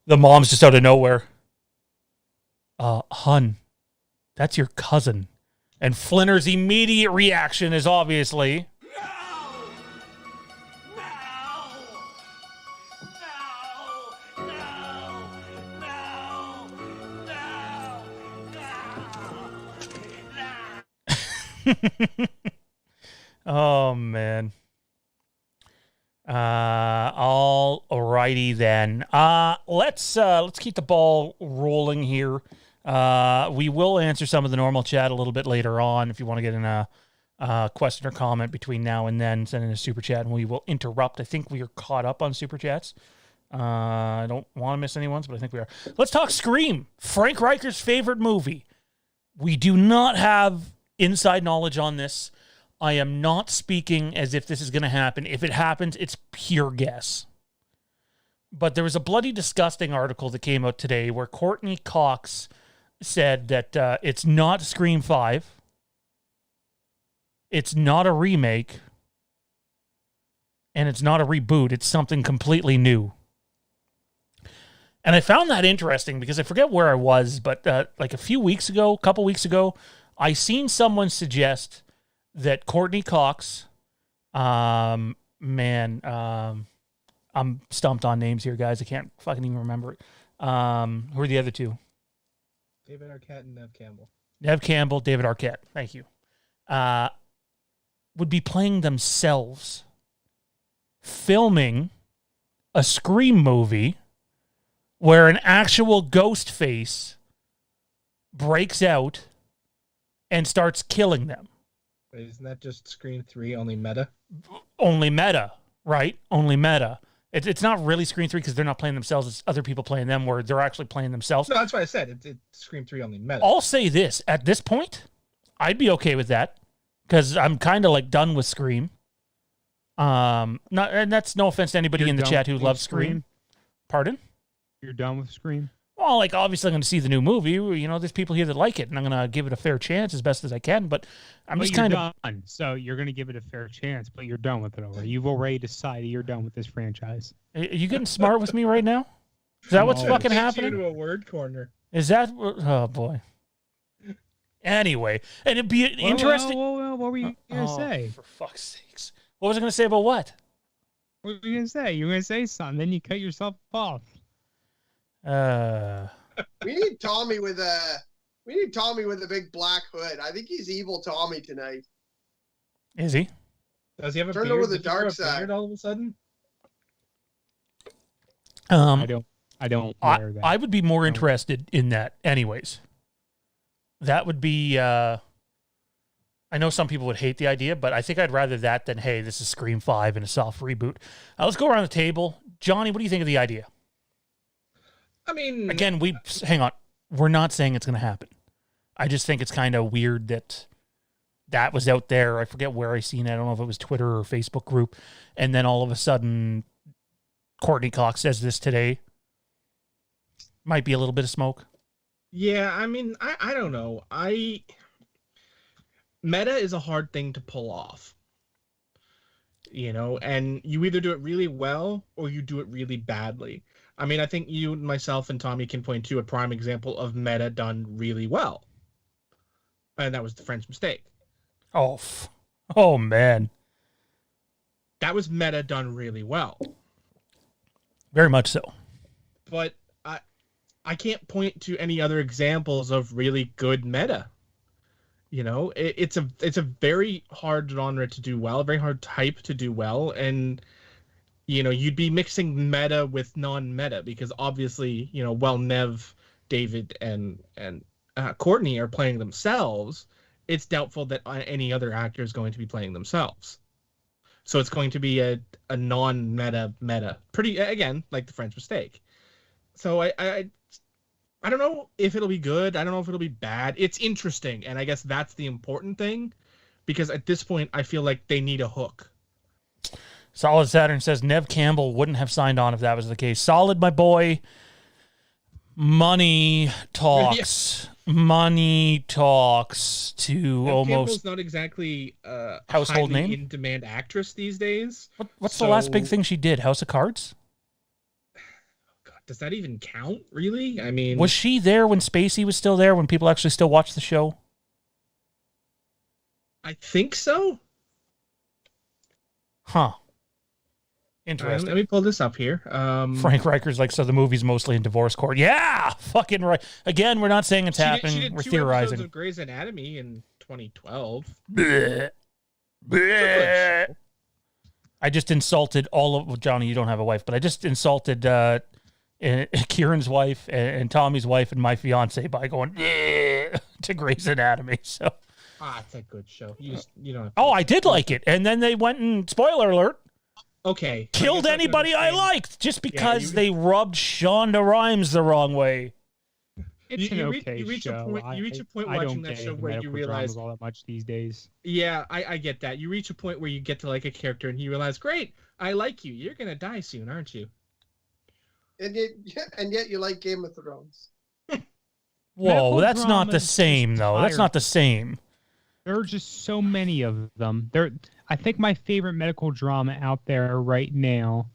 the mom's just out of nowhere. Hun, that's your cousin. And Flinner's immediate reaction is obviously... Oh, man. Alrighty then. Let's keep the ball rolling here. We will answer some of the normal chat a little bit later on. If you want to get in a question or comment between now and then, send in a super chat and we will interrupt. I think we are caught up on super chats. I don't want to miss anyone's, but I think we are. Let's talk Scream, Frank Riker's favorite movie. We do not have inside knowledge on this. I am not speaking as if this is going to happen. If it happens, it's pure guess. But there was a bloody disgusting article that came out today where Courtney Cox said that it's not Scream 5. it's not a remake and it's not a reboot. It's something completely new. And I found that interesting because I forget where I was, but like a couple weeks ago, I seen someone suggest that Courtney Cox, I'm stumped on names here, guys. I can't fucking even remember it. Who are the other two? David Arquette and Nev Campbell. Nev Campbell, David Arquette. Thank you. Would be playing themselves, filming a Scream movie where an actual ghost face breaks out and starts killing them. Wait, isn't that just Scream 3 only meta? Only meta, right? Only meta. It's not really Scream 3 because they're not playing themselves. It's other people playing them where they're actually playing themselves. No, that's what I said. It's Scream 3 only meta. I'll say this. At this point, I'd be okay with that because I'm kind of like done with Scream. And that's no offense to anybody in the chat who loves Scream. Pardon? You're done with Scream? Well, like, obviously I'm going to see the new movie. You know, there's people here that like it, and I'm going to give it a fair chance as best as I can, but I'm just kind of done. So you're going to give it a fair chance, but you're done with it already. You've already decided you're done with this franchise. Are you getting smart with me right now? Is that what's fucking happening? To a word corner. Is that... Oh, boy. Anyway, and it'd be interesting... What were you going to say? For fuck's sakes. What was I going to say about what? What were you going to say? You were going to say something, then you cut yourself off. We need Tommy with a big black hood. I think he's evil Tommy tonight. Is he? Does he have a Turn beard? over the dark side all of a sudden? I don't wear that. I would be more interested in that anyways. That would be I know some people would hate the idea, but I think I'd rather that than, hey, this is Scream 5 and a soft reboot. Let's go around the table. Johnny, what do you think of the idea? I mean... Again, hang on. We're not saying it's going to happen. I just think it's kind of weird that was out there. I forget where I seen it. I don't know if it was Twitter or Facebook group. And then all of a sudden, Courtney Cox says this today. Might be a little bit of smoke. Yeah, I mean, I don't know. Meta is a hard thing to pull off. You know, and you either do it really well or you do it really badly. I mean, I think you, myself, and Tommy can point to a prime example of meta done really well. And that was the French Mistake. Oh, man. That was meta done really well. Very much so. But I can't point to any other examples of really good meta. You know, it's a very hard genre to do well, a very hard type to do well, and you know, you'd be mixing meta with non-meta because obviously, you know, while Nev, David, and Courtney are playing themselves, it's doubtful that any other actor is going to be playing themselves. So it's going to be a non-meta meta. Pretty, again, like the French Mistake. So I don't know if it'll be good. I don't know if it'll be bad. It's interesting, and I guess that's the important thing because at this point, I feel like they need a hook. Solid Saturn says Nev Campbell wouldn't have signed on if that was the case. Solid, my boy. Money talks. Yeah. Money talks to Nev almost... Campbell's not exactly household highly name? in-demand actress these days. What's the last big thing she did? House of Cards? God, does that even count, really? I mean... Was she there when Spacey was still there, when people actually still watched the show? I think so. Huh. Interesting. Let me pull this up here. Frank Riker's like, so the movie's mostly in divorce court. Yeah, fucking right. Again, we're not saying it's happening. She did we're 2 theorizing. episodes of Grey's Anatomy in 2012. Bleh. Bleh. I just insulted all of... Well, Johnny, you don't have a wife, but I just insulted Kieran's wife and Tommy's wife and my fiance by going to Grey's Anatomy. So. It's a good show. You don't have to I did like it. And then they went and, spoiler alert, okay, killed anybody I liked just because they rubbed Shonda Rhimes the wrong way. It's you an reach show. You reach a point I watching don't that get show into where you medical realize dramas all that much these days. Yeah, I get that. You reach a point where you get to like a character and you realize, great, I like you. You're gonna die soon, aren't you? And yet you like Game of Thrones. Whoa, that's not the same, though. That's not the same. There are just so many of them. I think my favorite medical drama out there right now,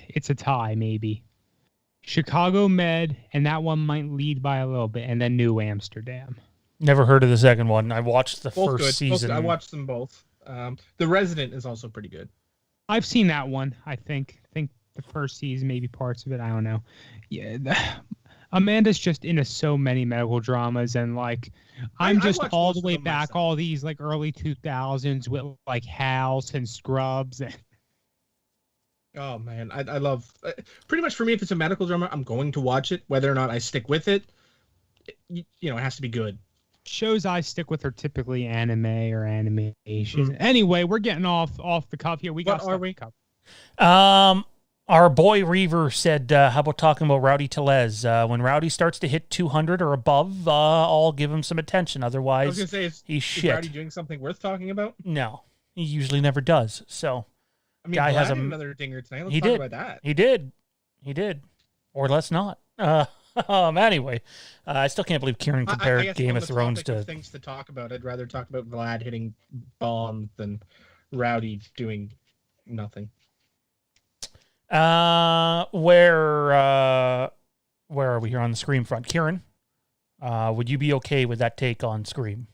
it's a tie maybe. Chicago Med, and that one might lead by a little bit, and then New Amsterdam. Never heard of the second one. I watched the Both first good. season. I watched them both. The Resident is also pretty good. I've seen that one. I think the first season, maybe parts of it. I don't know. Yeah, Amanda's just into so many medical dramas, and like I'm just all the way back, all these like early 2000s with like House and Scrubs. Oh man, I love pretty much for me. If it's a medical drama, I'm going to watch it, whether or not I stick with it. It has to be good. Shows I stick with are typically anime or animation. Anyway, we're getting off the cuff here. What are we? Our boy Reaver said, how about talking about Rowdy Tellez? When Rowdy starts to hit 200 or above, I'll give him some attention. Otherwise, I was gonna say, he's shit. Is Rowdy doing something worth talking about? No, he usually never does. So, I mean, guy has another dinger tonight. Let's talk about that. He did. Or let's not. Anyway, I still can't believe Kieron compared Game of Thrones to things to talk about. I'd rather talk about Vlad hitting bombs than Rowdy doing nothing. Where are we here on the Scream front? Kieron, would you be okay with that take on Scream?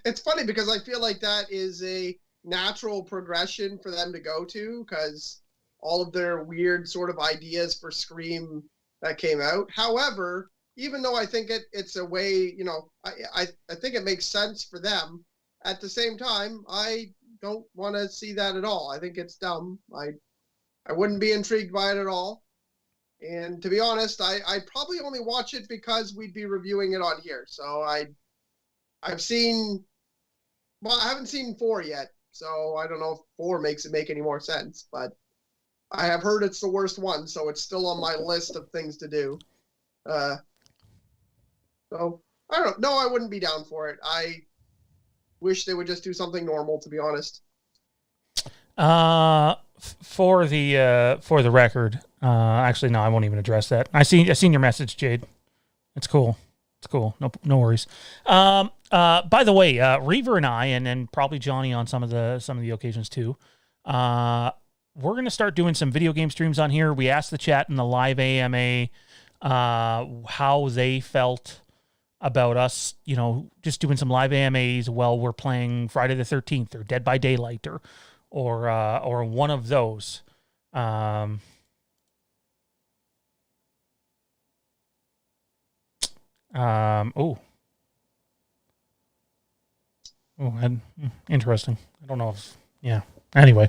It's funny because I feel like that is a natural progression for them to go to, because all of their weird sort of ideas for Scream that came out. However, even though I think it's a way, I think it makes sense for them. At the same time, I don't want to see that at all. I think it's dumb. I wouldn't be intrigued by it at all. And to be honest, I'd probably only watch it because we'd be reviewing it on here. So I haven't seen 4 yet. So I don't know if 4 makes it make any more sense, but I have heard it's the worst one, so it's still on my list of things to do. So I don't know. No, I wouldn't be down for it. I wish they would just do something normal, to be honest. For the record, actually, no, I won't even address that. I seen your message, Jade. It's cool. No worries. By the way, Reaver and I, and probably Johnny on some of the occasions too, we're going to start doing some video game streams on here. We asked the chat in the live AMA how they felt about us, just doing some live AMAs while we're playing Friday the 13th or Dead by Daylight or one of those. Interesting. I don't know if, yeah. Anyway,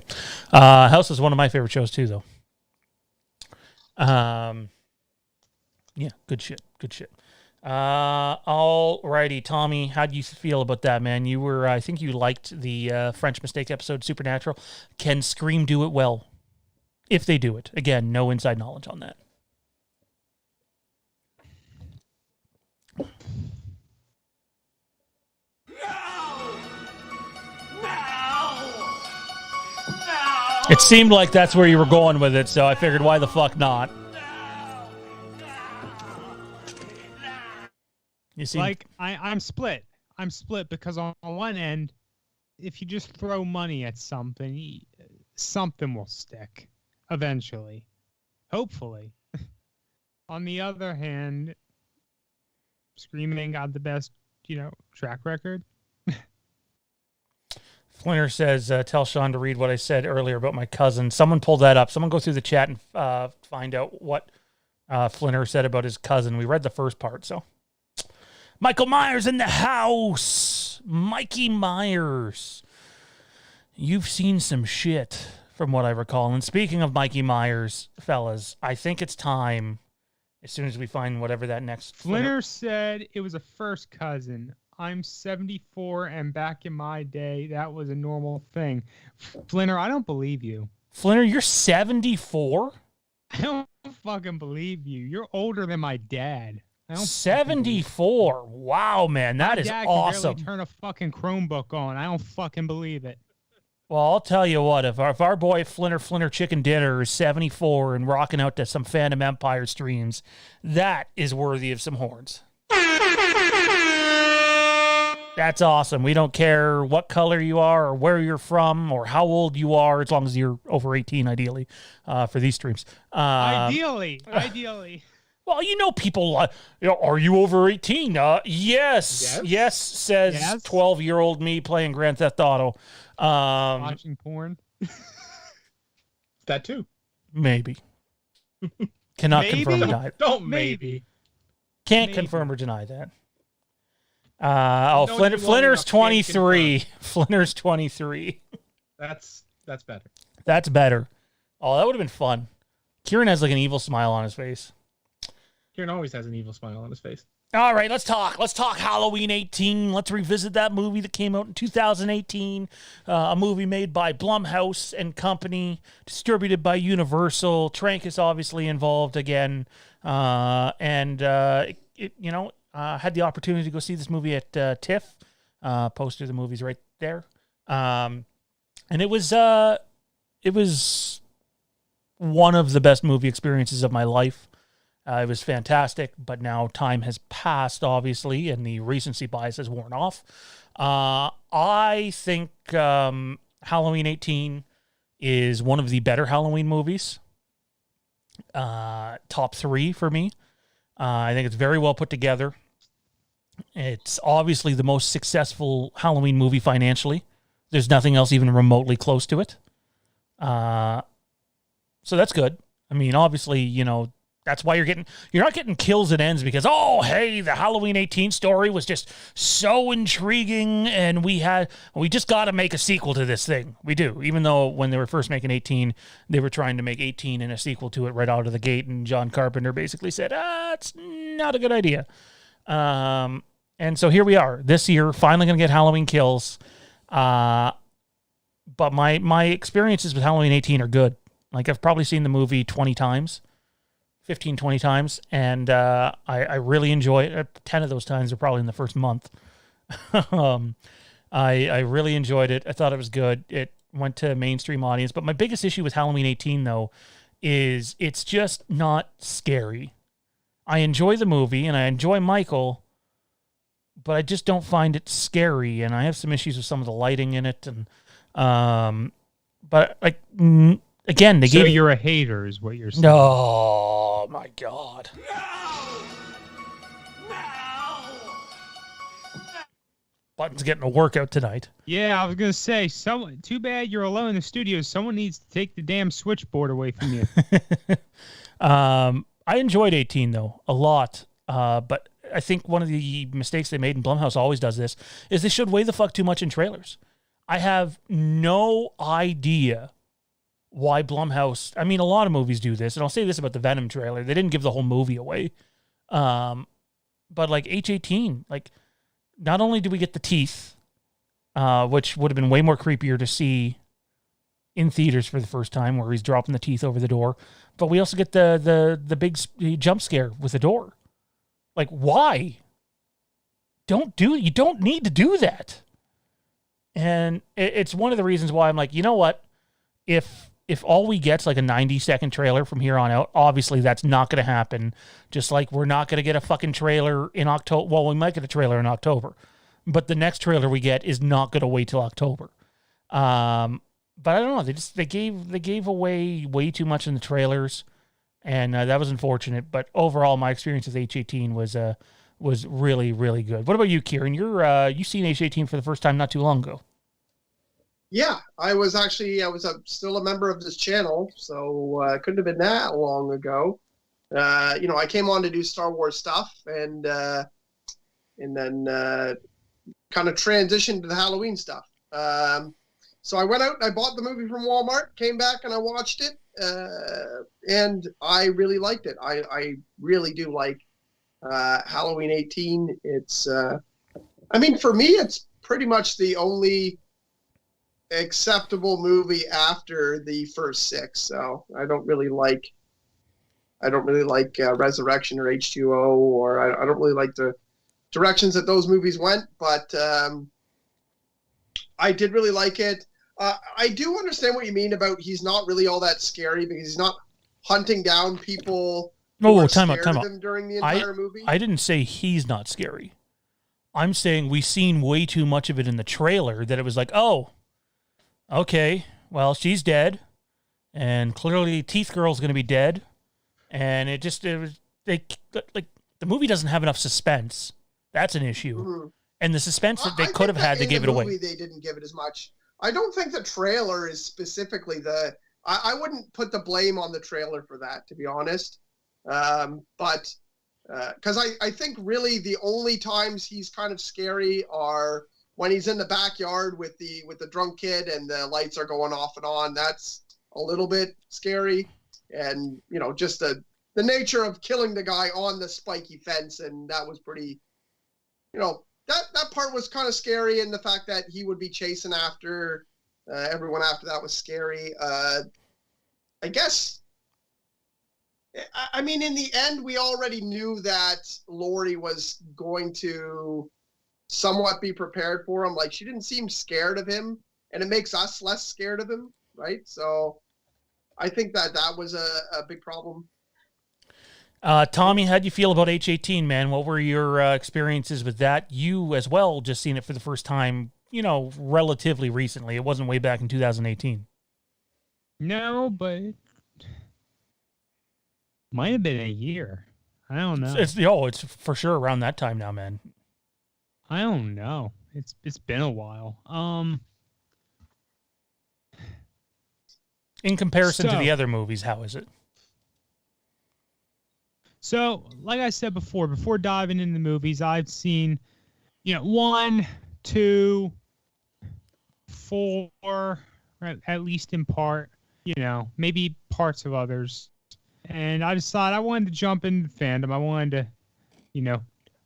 House is one of my favorite shows too, though. Yeah, good shit. Alrighty, Tommy, how do you feel about that, man? I think you liked the French Mistake episode, Supernatural. Can Scream do it well? If they do it. Again, no inside knowledge on that. It seemed like that's where you were going with it, so I figured, why the fuck not? You see, like I'm split. I'm split because on one end, if you just throw money at something, something will stick eventually, hopefully. On the other hand, Scream ain't got the best, track record. Flinner says, tell Sean to read what I said earlier about my cousin. Someone pulled that up. Someone go through the chat and find out what Flinner said about his cousin. We read the first part, so. Michael Myers in the house. Mikey Myers. You've seen some shit from what I recall. And speaking of Mikey Myers, fellas, I think it's time, as soon as we find whatever that next... Flinner said it was a first cousin. I'm 74, and back in my day, that was a normal thing. Flinner, I don't believe you. Flinner, you're 74? I don't fucking believe you. You're older than my dad. 74. Wow, man, that is awesome. Can barely turn a fucking Chromebook on. I don't fucking believe it. Well, I'll tell you what, if our boy Flinner Chicken Dinner is 74 and rocking out to some Fandom Empire streams, that is worthy of some horns. That's awesome. We don't care what color you are or where you're from or how old you are, as long as you're over 18, ideally, for these streams. Ideally. Well, people, are you over 18? Yes, says 12-year-old me playing Grand Theft Auto. Watching porn? That too. Maybe. Cannot confirm or deny. Don't maybe. Can't confirm or deny that. Flinter's 23. Flinter's 23. That's better. That's better. Oh, that would have been fun. Kieron has like an evil smile on his face. Kieron always has an evil smile on his face. All right, let's talk. Let's talk Halloween 18. Let's revisit that movie that came out in 2018. A movie made by Blumhouse and Company, distributed by Universal. Trank is obviously involved again. Had the opportunity to go see this movie at TIFF. Poster of the movie's right there. And it was one of the best movie experiences of my life. It was fantastic, but now time has passed, obviously, and the recency bias has worn off. I think Halloween 18 is one of the better Halloween movies. Top 3 for me. I think it's very well put together. It's obviously the most successful Halloween movie financially. There's nothing else even remotely close to it. So that's good. I mean, obviously, that's why you're not getting kills and ends because, the Halloween 18 story was just so intriguing and we just got to make a sequel to this thing. We do. Even though when they were first making 18, they were trying to make 18 and a sequel to it right out of the gate. And John Carpenter basically said, it's not a good idea. And so here we are this year, finally going to get Halloween Kills. But my experiences with Halloween 18 are good. Like I've probably seen the movie 20 times. 15, 20 times, and I really enjoy it. 10 of those times are probably in the first month. I really enjoyed it. I thought it was good. It went to a mainstream audience, but my biggest issue with Halloween 18, though, is it's just not scary. I enjoy the movie, and I enjoy Michael, but I just don't find it scary, and I have some issues with some of the lighting in it, and but like... Again, so you're a hater, is what you're saying. Oh, my God. No! Button's getting a workout tonight. Yeah, I was going to say, too bad you're alone in the studio. Someone needs to take the damn switchboard away from you. I enjoyed 18, though, a lot. But I think one of the mistakes they made, and Blumhouse always does this, is they showed way the fuck too much in trailers. I have no idea why Blumhouse... I mean, a lot of movies do this, and I'll say this about the Venom trailer. They didn't give the whole movie away. But, like, H18, like, not only do we get the teeth, which would have been way more creepier to see in theaters for the first time, where he's dropping the teeth over the door, but we also get the big jump scare with the door. Like, why? You don't need to do that. And it's one of the reasons why I'm like, you know what? If all we get's like a 90-second trailer from here on out, obviously that's not going to happen. Just like we're not going to get a fucking trailer in October. Well, we might get a trailer in October, but the next trailer we get is not going to wait till October. But I don't know. They gave away way too much in the trailers, and that was unfortunate. But overall, my experience with H18 was really, really good. What about you, Kieron? You seen H18 for the first time not too long ago. Yeah, I was still a member of this channel, so it couldn't have been that long ago. I came on to do Star Wars stuff, and then kind of transitioned to the Halloween stuff. So I went out and I bought the movie from Walmart, came back and I watched it, and I really liked it. I really do like Halloween 18. It's, for me, it's pretty much the only acceptable movie after the first 6. So I don't really like Resurrection or H2O, or I don't really like the directions that those movies went, but I did really like it. I do understand what you mean about he's not really all that scary because he's not hunting down people. Oh, time out. During the entire movie. I didn't say he's not scary. I'm saying we seen way too much of it in the trailer that it was like, oh, okay, well, she's dead, and clearly Teeth Girl's going to be dead, and the movie doesn't have enough suspense. That's an issue. Mm-hmm. And the suspense that they could have had, they gave it away. They didn't give it as much. I don't think the trailer is specifically I wouldn't put the blame on the trailer for that, to be honest. But because I think really the only times he's kind of scary are when he's in the backyard with the drunk kid and the lights are going off and on. That's a little bit scary, and just the nature of killing the guy on the spiky fence, and that was pretty. That part was kind of scary, and the fact that he would be chasing after everyone after that was scary. I guess. I mean, in the end, we already knew that Laurie was going to somewhat be prepared for him. Like, she didn't seem scared of him, and it makes us less scared of him, right? So I think that was a big problem. Tommy, how'd you feel about H-18, man? What were your experiences with that? You, as well, just seen it for the first time, relatively recently. It wasn't way back in 2018. No, but might have been a year. I don't know. It's for sure around that time now, man. I don't know. It's been a while. In comparison to the other movies, how is it? So, like I said before diving into the movies, I've seen, 1, 2, 4, at least in part, maybe parts of others. And I decided I wanted to jump into fandom. I wanted to,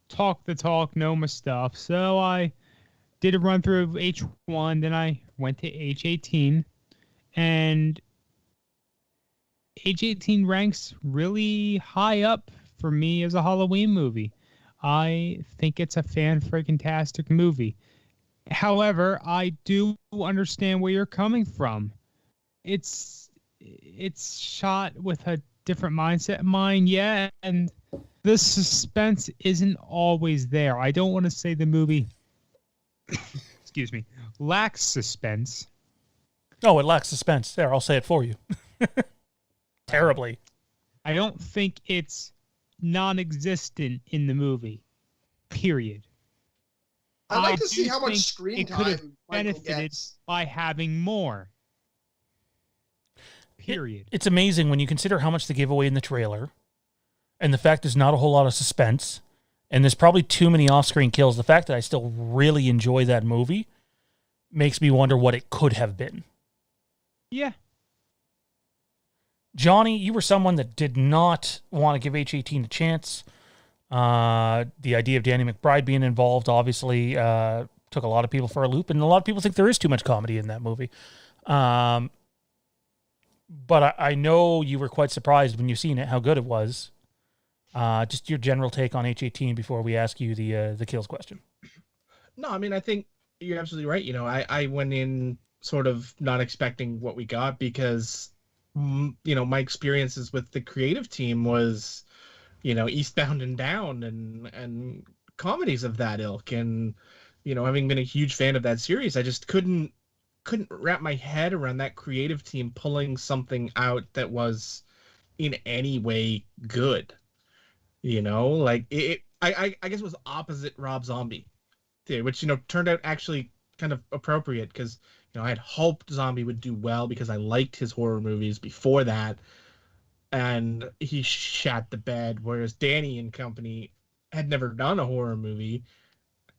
talk the talk, know my stuff. So I did a run through of H1, then I went to H18. And H18 ranks really high up for me as a Halloween movie. I think it's a fan-freaking-tastic movie. However, I do understand where you're coming from. It's shot with a different mindset of mine, yeah, and the suspense isn't always there. I don't want to say the movie, excuse me, lacks suspense. Oh, it lacks suspense. There, I'll say it for you. Terribly. I don't think it's non-existent in the movie. Period. I'd like to see how much screen time could have Michael benefited gets. by having more. Period. It's amazing when you consider how much they gave away in the trailer, and the fact there's not a whole lot of suspense, and there's probably too many off-screen kills. The fact that I still really enjoy that movie makes me wonder what it could have been. Yeah. Johnny, you were someone that did not want to give H-18 a chance. The idea of Danny McBride being involved obviously took a lot of people for a loop, and a lot of people think there is too much comedy in that movie. But I know you were quite surprised when you seen it, how good it was. Just your general take on H-18 before we ask you the kills question. No, I mean, I think you're absolutely right. I went in sort of not expecting what we got because, my experiences with the creative team was, Eastbound and Down and comedies of that ilk. And, having been a huge fan of that series, I just couldn't wrap my head around that creative team pulling something out that was in any way good. I guess it was opposite Rob Zombie, which, turned out actually kind of appropriate because, I had hoped Zombie would do well because I liked his horror movies before that. And he shat the bed, whereas Danny and company had never done a horror movie.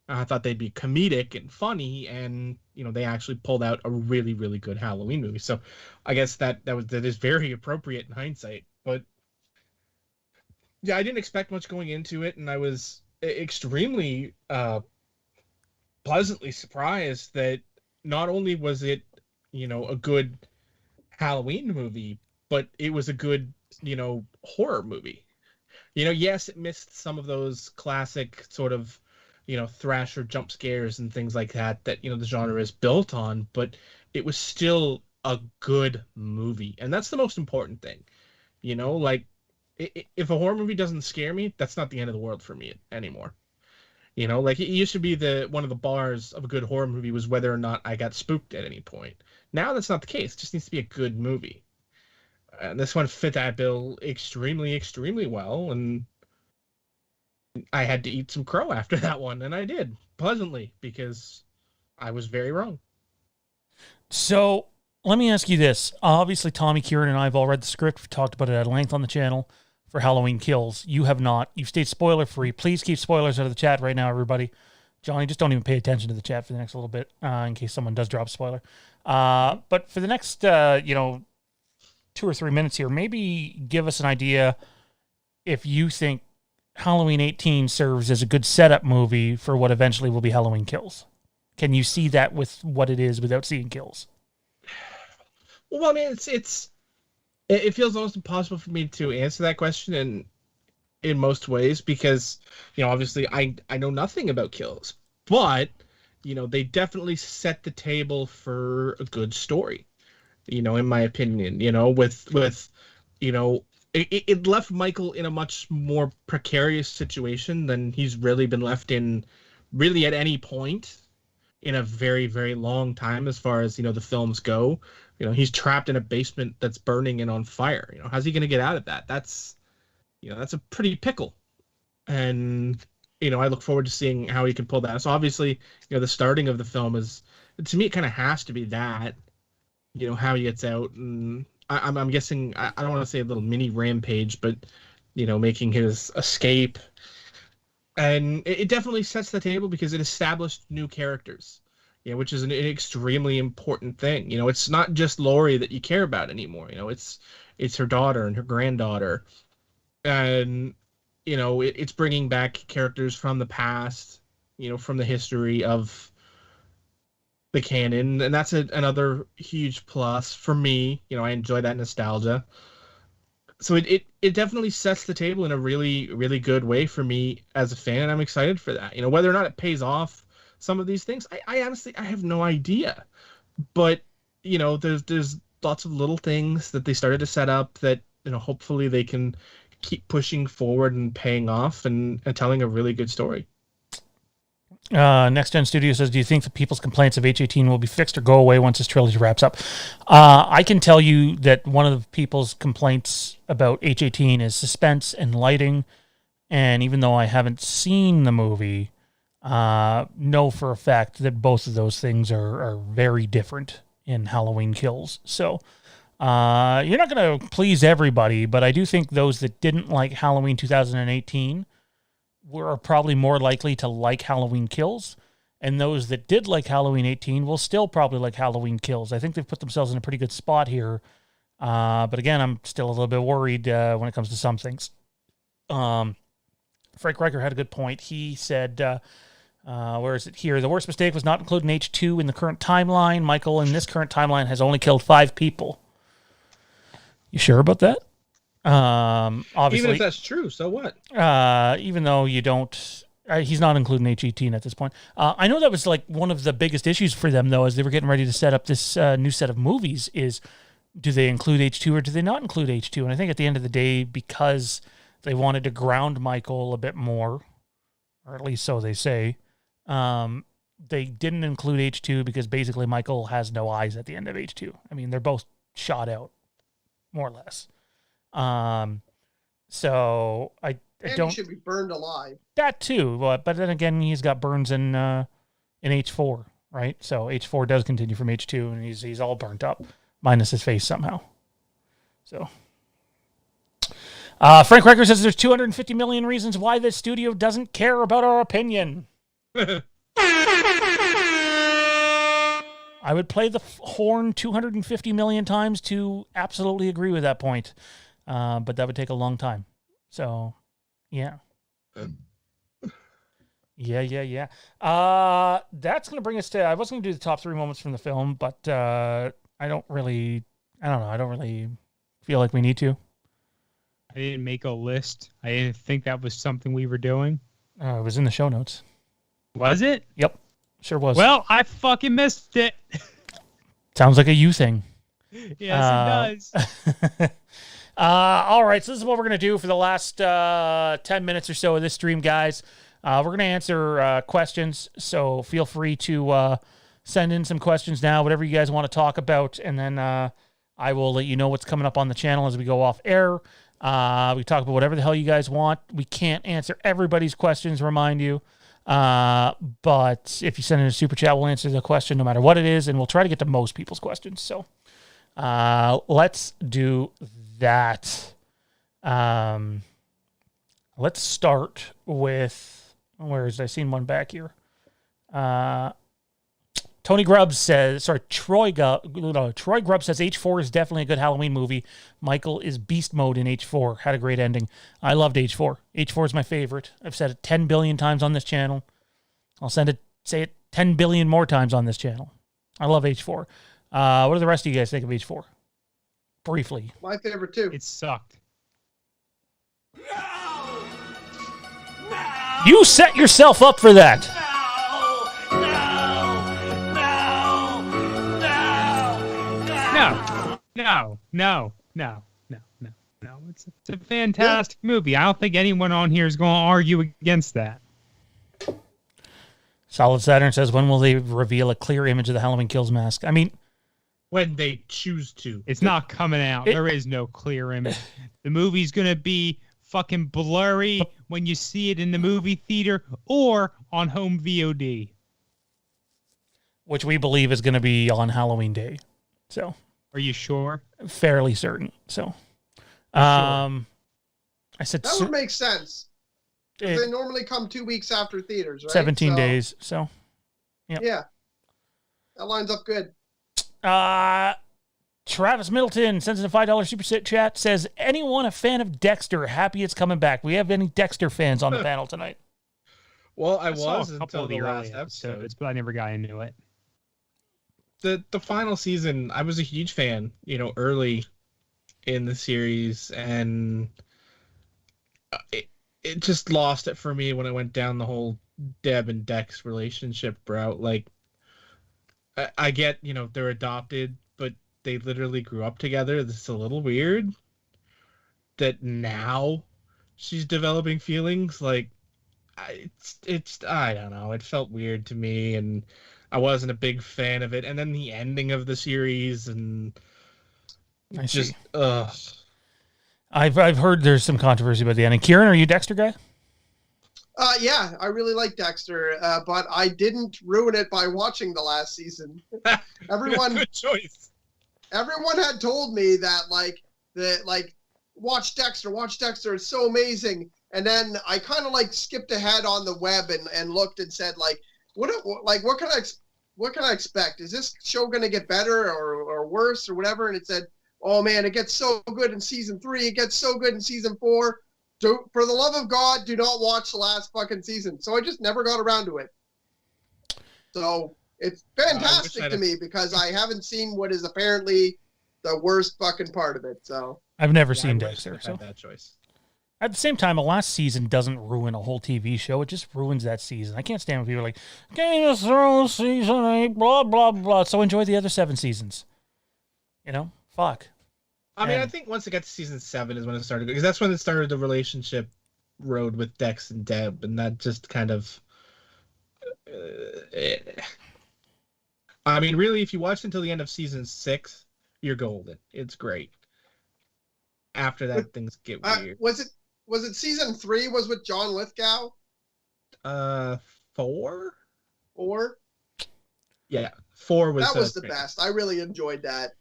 I thought they'd be comedic and funny, and they actually pulled out a really, really good Halloween movie. So, I guess that is very appropriate in hindsight. But yeah, I didn't expect much going into it, and I was extremely pleasantly surprised that not only was it a good Halloween movie, but it was a good horror movie. Yes, it missed some of those classic sort of thrasher jump scares and things like that the genre is built on, but it was still a good movie, and that's the most important thing. If a horror movie doesn't scare me, that's not the end of the world for me anymore. You know, like it used to be one of the bars of a good horror movie was whether or not I got spooked at any point. Now that's not the case. It just needs to be a good movie. And this one fit that bill extremely, extremely well. And I had to eat some crow after that one, and I did pleasantly because I was very wrong. So let me ask you this. Obviously, Tommy, Kieron, and I have all read the script. We've talked about it at length on the channel for Halloween Kills. You have not. You've stayed spoiler-free. Please keep spoilers out of the chat right now, everybody. Johnny, just don't even pay attention to the chat for the next little bit in case someone does drop a spoiler. But for the next, 2 or 3 minutes here, maybe give us an idea if you think Halloween 18 serves as a good setup movie for what eventually will be Halloween Kills. Can you see that with what it is without seeing Kills? Well, I mean, it feels almost impossible for me to answer that question in most ways because, obviously I know nothing about Kills, but, they definitely set the table for a good story, in my opinion, it left Michael in a much more precarious situation than he's really been left in really at any point in a very, very long time as far as, the films go. He's trapped in a basement that's burning and on fire. How's he going to get out of that? That's a pretty pickle. And, I look forward to seeing how he can pull that. So obviously, the starting of the film is, to me, it kind of has to be that, how he gets out. And I'm guessing, I don't want to say a little mini rampage, but, making his escape. And it definitely sets the table because it established new characters. Which is an extremely important thing. It's not just Laurie that you care about anymore. It's her daughter and her granddaughter. And, it's bringing back characters from the past, from the history of the canon. And that's another huge plus for me. I enjoy that nostalgia. So it definitely sets the table in a really, really good way for me as a fan. And I'm excited for that. Whether or not it pays off some of these things, I honestly, I have no idea. But, there's lots of little things that they started to set up that, hopefully they can keep pushing forward and paying off and telling a really good story. Next Gen Studio says, do you think the people's complaints of H18 will be fixed or go away once this trilogy wraps up? I can tell you that one of the people's complaints about H18 is suspense and lighting. And even though I haven't seen the movie, know for a fact that both of those things are very different in Halloween Kills. So you're not going to please everybody, but I do think those that didn't like Halloween 2018 were probably more likely to like Halloween Kills, and those that did like Halloween 18 will still probably like Halloween Kills. I think they've put themselves in a pretty good spot here, but again, I'm still a little bit worried when it comes to some things. Frank Riker had a good point. He said, where is it here? The worst mistake was not including H2 in the current timeline. Michael, in this current timeline, has only killed 5 people. You sure about that? Obviously, even if that's true, so what? Even though you don't, he's not including H18 at this point. I know that was like one of the biggest issues for them, though, as they were getting ready to set up this new set of movies is, do they include H2 or do they not include H2? And I think at the end of the day, because they wanted to ground Michael a bit more, or at least so they say, they didn't include H2 because basically Michael has no eyes at the end of H2. I mean, they're both shot out, more or less. So I don't. He should be burned alive. That too, but then again, he's got burns in H4, right? So H4 does continue from H2, and he's all burnt up, minus his face somehow. So. Frank Riker says there's 250 million reasons why the studio doesn't care about our opinion. I would play the horn 250 million times to absolutely agree with that point. But that would take a long time. So, yeah. Yeah. That's going to bring us to, I was going to do the top 3 moments from the film, but I don't really feel like we need to. I didn't make a list. I didn't think that was something we were doing. It was in the show notes. Was it? Yep. Sure was. Well, I fucking missed it. Sounds like a you thing. Yes, it does. All right, so this is what we're going to do for the last 10 minutes or so of this stream, guys. We're going to answer questions, so feel free to send in some questions now, whatever you guys want to talk about, and then I will let you know what's coming up on the channel as we go off air. We talk about whatever the hell you guys want. We can't answer everybody's questions, remind you. But if you send in a super chat, we'll answer the question no matter what it is, and we'll try to get to most people's questions. So let's do that. Let's start with, where is it? I seen one back here. Tony Grubbs says, Troy Grubbs says H4 is definitely a good Halloween movie. Michael is beast mode in H4. Had a great ending. I loved H4. H4 is my favorite. I've said it 10 billion times on this channel. I'll say it 10 billion more times on this channel. I love H4. What do the rest of you guys think of H4? Briefly. My favorite too. It sucked. You set yourself up for that. No. It's a fantastic movie. I don't think anyone on here is going to argue against that. Solid Saturn says, when will they reveal a clear image of the Halloween Kills mask? I mean, When they choose to. It's not coming out. There is no clear image. The movie's going to be fucking blurry when you see it in the movie theater or on home VOD. which we believe is going to be on Halloween Day. So, are you sure? Fairly certain. So, Sure. I said that would make sense. They normally come 2 weeks after theaters, right? 17 days. So, yeah, that lines up good. Travis Middleton sends in a $5 super chat, says, anyone a fan of Dexter? Happy it's coming back. We have any Dexter fans on the panel tonight? Well, I saw was a couple until of the the last early episode. episodes, but I never got into it. The final season, I was a huge fan, early in the series, and it just lost it for me when it went down the whole Deb and Dex relationship route. Like, I get, they're adopted, but they literally grew up together. This is a little weird that now she's developing feelings. Like, it's I don't know. It felt weird to me, and I wasn't a big fan of it. And then the ending of the series, and ugh. I've heard there's some controversy about the ending. Kieron, are you a Dexter guy? Yeah, I really like Dexter, but I didn't ruin it by watching the last season. Everyone, Good choice. Everyone had told me that watch Dexter, it's so amazing. And then I kind of skipped ahead on the web and looked and said what can I expect? Is this show going to get better or worse or whatever? And it said, oh man, it gets so good in season 3. It gets so good in season 4. For the love of God, do not watch the last fucking season. So I just never got around to it. So it's fantastic to me because I haven't seen what is apparently the worst fucking part of it. So I've never seen Dexter. So that choice. At the same time, a last season doesn't ruin a whole TV show. It just ruins that season. I can't stand when people are like, Game of Thrones season 8, blah, blah, blah. So enjoy the other 7 seasons. Fuck. I mean, I think once it got to season 7 is when it started, because that's when it started the relationship road with Dex and Deb, and that just kind of... I mean, really, if you watch until the end of season 6, you're golden. It's great. After that, things get weird. Was it season 3 was with John Lithgow? 4? 4? Yeah, 4 was... That was the best. I really enjoyed that.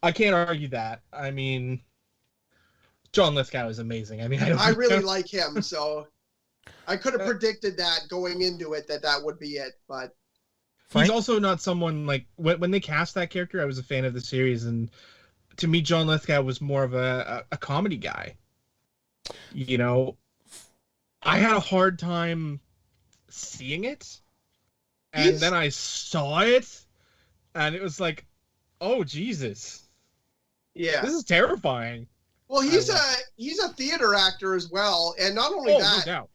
I can't argue that. I mean, John Lithgow is amazing. I mean, I really like him, so I could have predicted that going into it that would be it. But he's also not someone when they cast that character. I was a fan of the series, and to me, John Lithgow was more of a comedy guy. I had a hard time seeing it, and then I saw it, and it was like, oh Jesus! Yeah, this is terrifying. Well, he's a theater actor as well, and not only that, no doubt.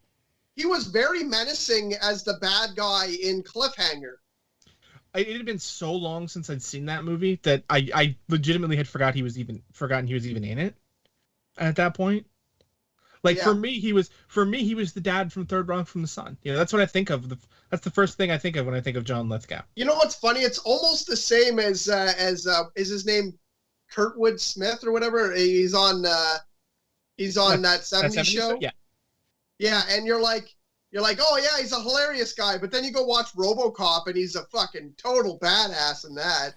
He was very menacing as the bad guy in Cliffhanger. It had been so long since I'd seen that movie that I legitimately had forgotten he was even in it at that point. Like for me, he was the dad from Third Rock from the Sun. That's what I think of. That's the first thing I think of when I think of John Lithgow. You know what's funny? It's almost the same as is his name Kurtwood Smith or whatever? He's on that 70s show. Yeah. Yeah, and you're like, oh yeah, he's a hilarious guy, but then you go watch RoboCop and he's a fucking total badass in that.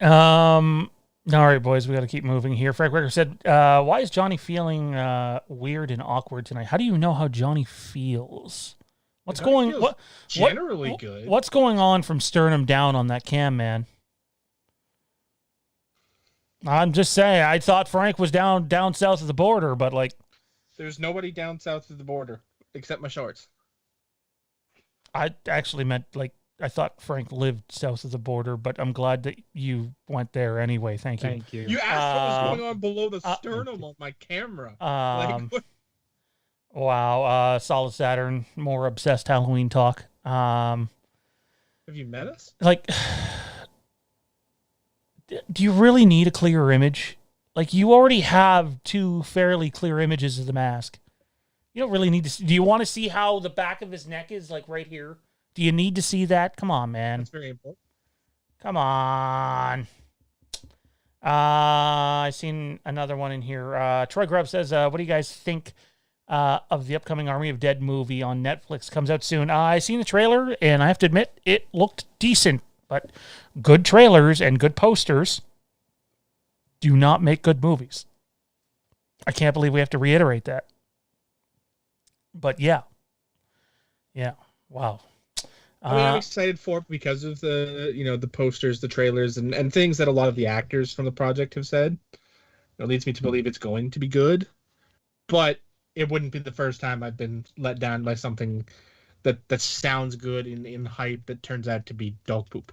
All right, boys, we got to keep moving here. Frank Ricker said, why is Johnny feeling weird and awkward tonight? How do you know how Johnny feels? Generally good. What's going on from sternum down on that cam, man? I'm just saying, I thought Frank was down south of the border, but like... There's nobody down south of the border except my shorts. I actually meant, like, I thought Frank lived south of the border, but I'm glad that you went there anyway. Thank you. Thank you. You asked what was going on below the sternum on my camera. Wow. Solid Saturn, more obsessed Halloween talk. Have you met us? Like, do you really need a clearer image? Like, you already have 2 fairly clear images of the mask. You don't really need to see. Do you want to see how the back of his neck is, like, right here? Do you need to see that? Come on, man. That's very important. Come on. I seen another one in here. Troy Grubb says, what do you guys think of the upcoming Army of Dead movie on Netflix? Comes out soon. I seen the trailer, and I have to admit, it looked decent. But good trailers and good posters do not make good movies. I can't believe we have to reiterate that. But yeah. Wow. I mean, I'm excited for it because of the posters, the trailers, and things that a lot of the actors from the project have said. It leads me to believe it's going to be good, but it wouldn't be the first time I've been let down by something that sounds good in hype that turns out to be dog poop.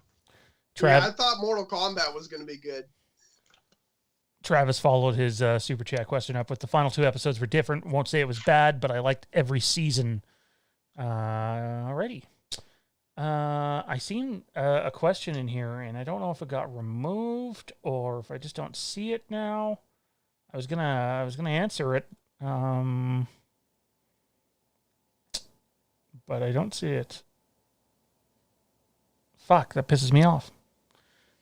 I thought Mortal Kombat was going to be good. Travis followed his Super Chat question up with the final 2 episodes were different. Won't say it was bad, but I liked every season already. I seen a question in here, and I don't know if it got removed or if I just don't see it now. I was gonna answer it, but I don't see it. Fuck, that pisses me off.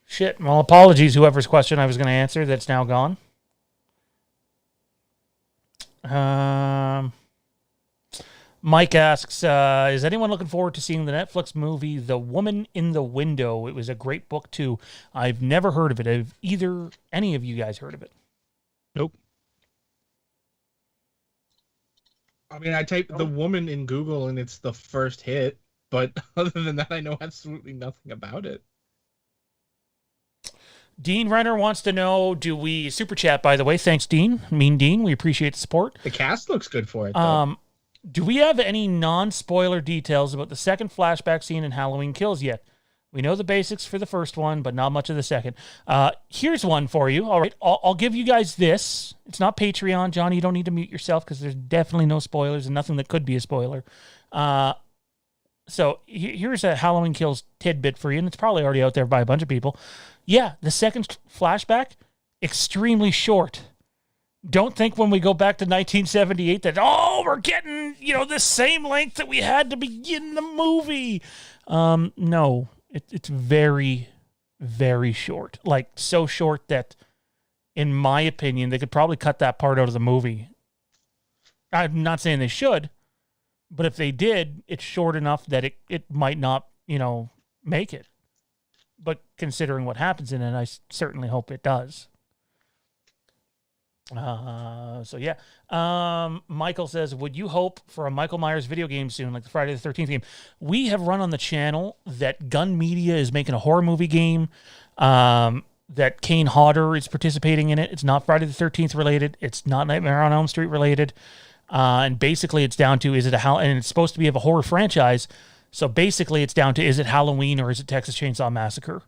Shit. Well, apologies, whoever's question I was going to answer that's now gone. Mike asks, is anyone looking forward to seeing the Netflix movie The Woman in the Window? It was a great book, too. I've never heard of it. Have any of you guys heard of it? Nope. I mean, I typed The Woman in Google, and it's the first hit. But other than that, I know absolutely nothing about it. Dean Renner wants to know, do we super chat, by the way? Thanks, Dean. Mean Dean. We appreciate the support. The cast looks good for it, though. Do we have any non-spoiler details about the second flashback scene in Halloween Kills yet? We know the basics for the first one, but not much of the second. Here's one for you. All right, I'll give you guys this. It's not Patreon. Johnny, you don't need to mute yourself because there's definitely no spoilers and nothing that could be a spoiler. So here's a Halloween Kills tidbit for you, and it's probably already out there by a bunch of people. Yeah, the second flashback, extremely short. Don't think when we go back to 1978 that, we're getting, the same length that we had to begin the movie. No, it's very, very short. Like, so short that, in my opinion, they could probably cut that part out of the movie. I'm not saying they should, but if they did, it's short enough that it might not, make it. But considering what happens in it, I certainly hope it does. So yeah. Michael says, would you hope for a Michael Myers video game soon, like the Friday the 13th game? We have run on the channel that Gun Media is making a horror movie game, that Kane Hodder is participating in it. It's not Friday the 13th related. It's not Nightmare on Elm Street related. And basically it's down to, and it's supposed to be of a horror franchise. So basically it's down to, is it Halloween or is it Texas Chainsaw Massacre?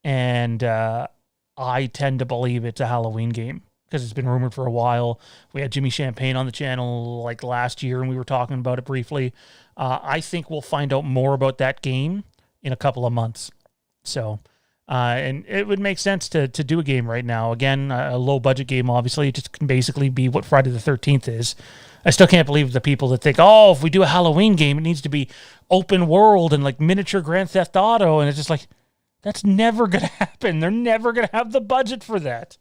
And I tend to believe it's a Halloween game because it's been rumored for a while. We had Jimmy Champagne on the channel like last year and we were talking about it briefly. I think we'll find out more about that game in a couple of months. So And it would make sense to do a game right now. Again, a low-budget game, obviously. It just can basically be what Friday the 13th is. I still can't believe the people that think, oh, if we do a Halloween game, it needs to be open world and like miniature Grand Theft Auto. And it's just like, that's never going to happen. They're never going to have the budget for that.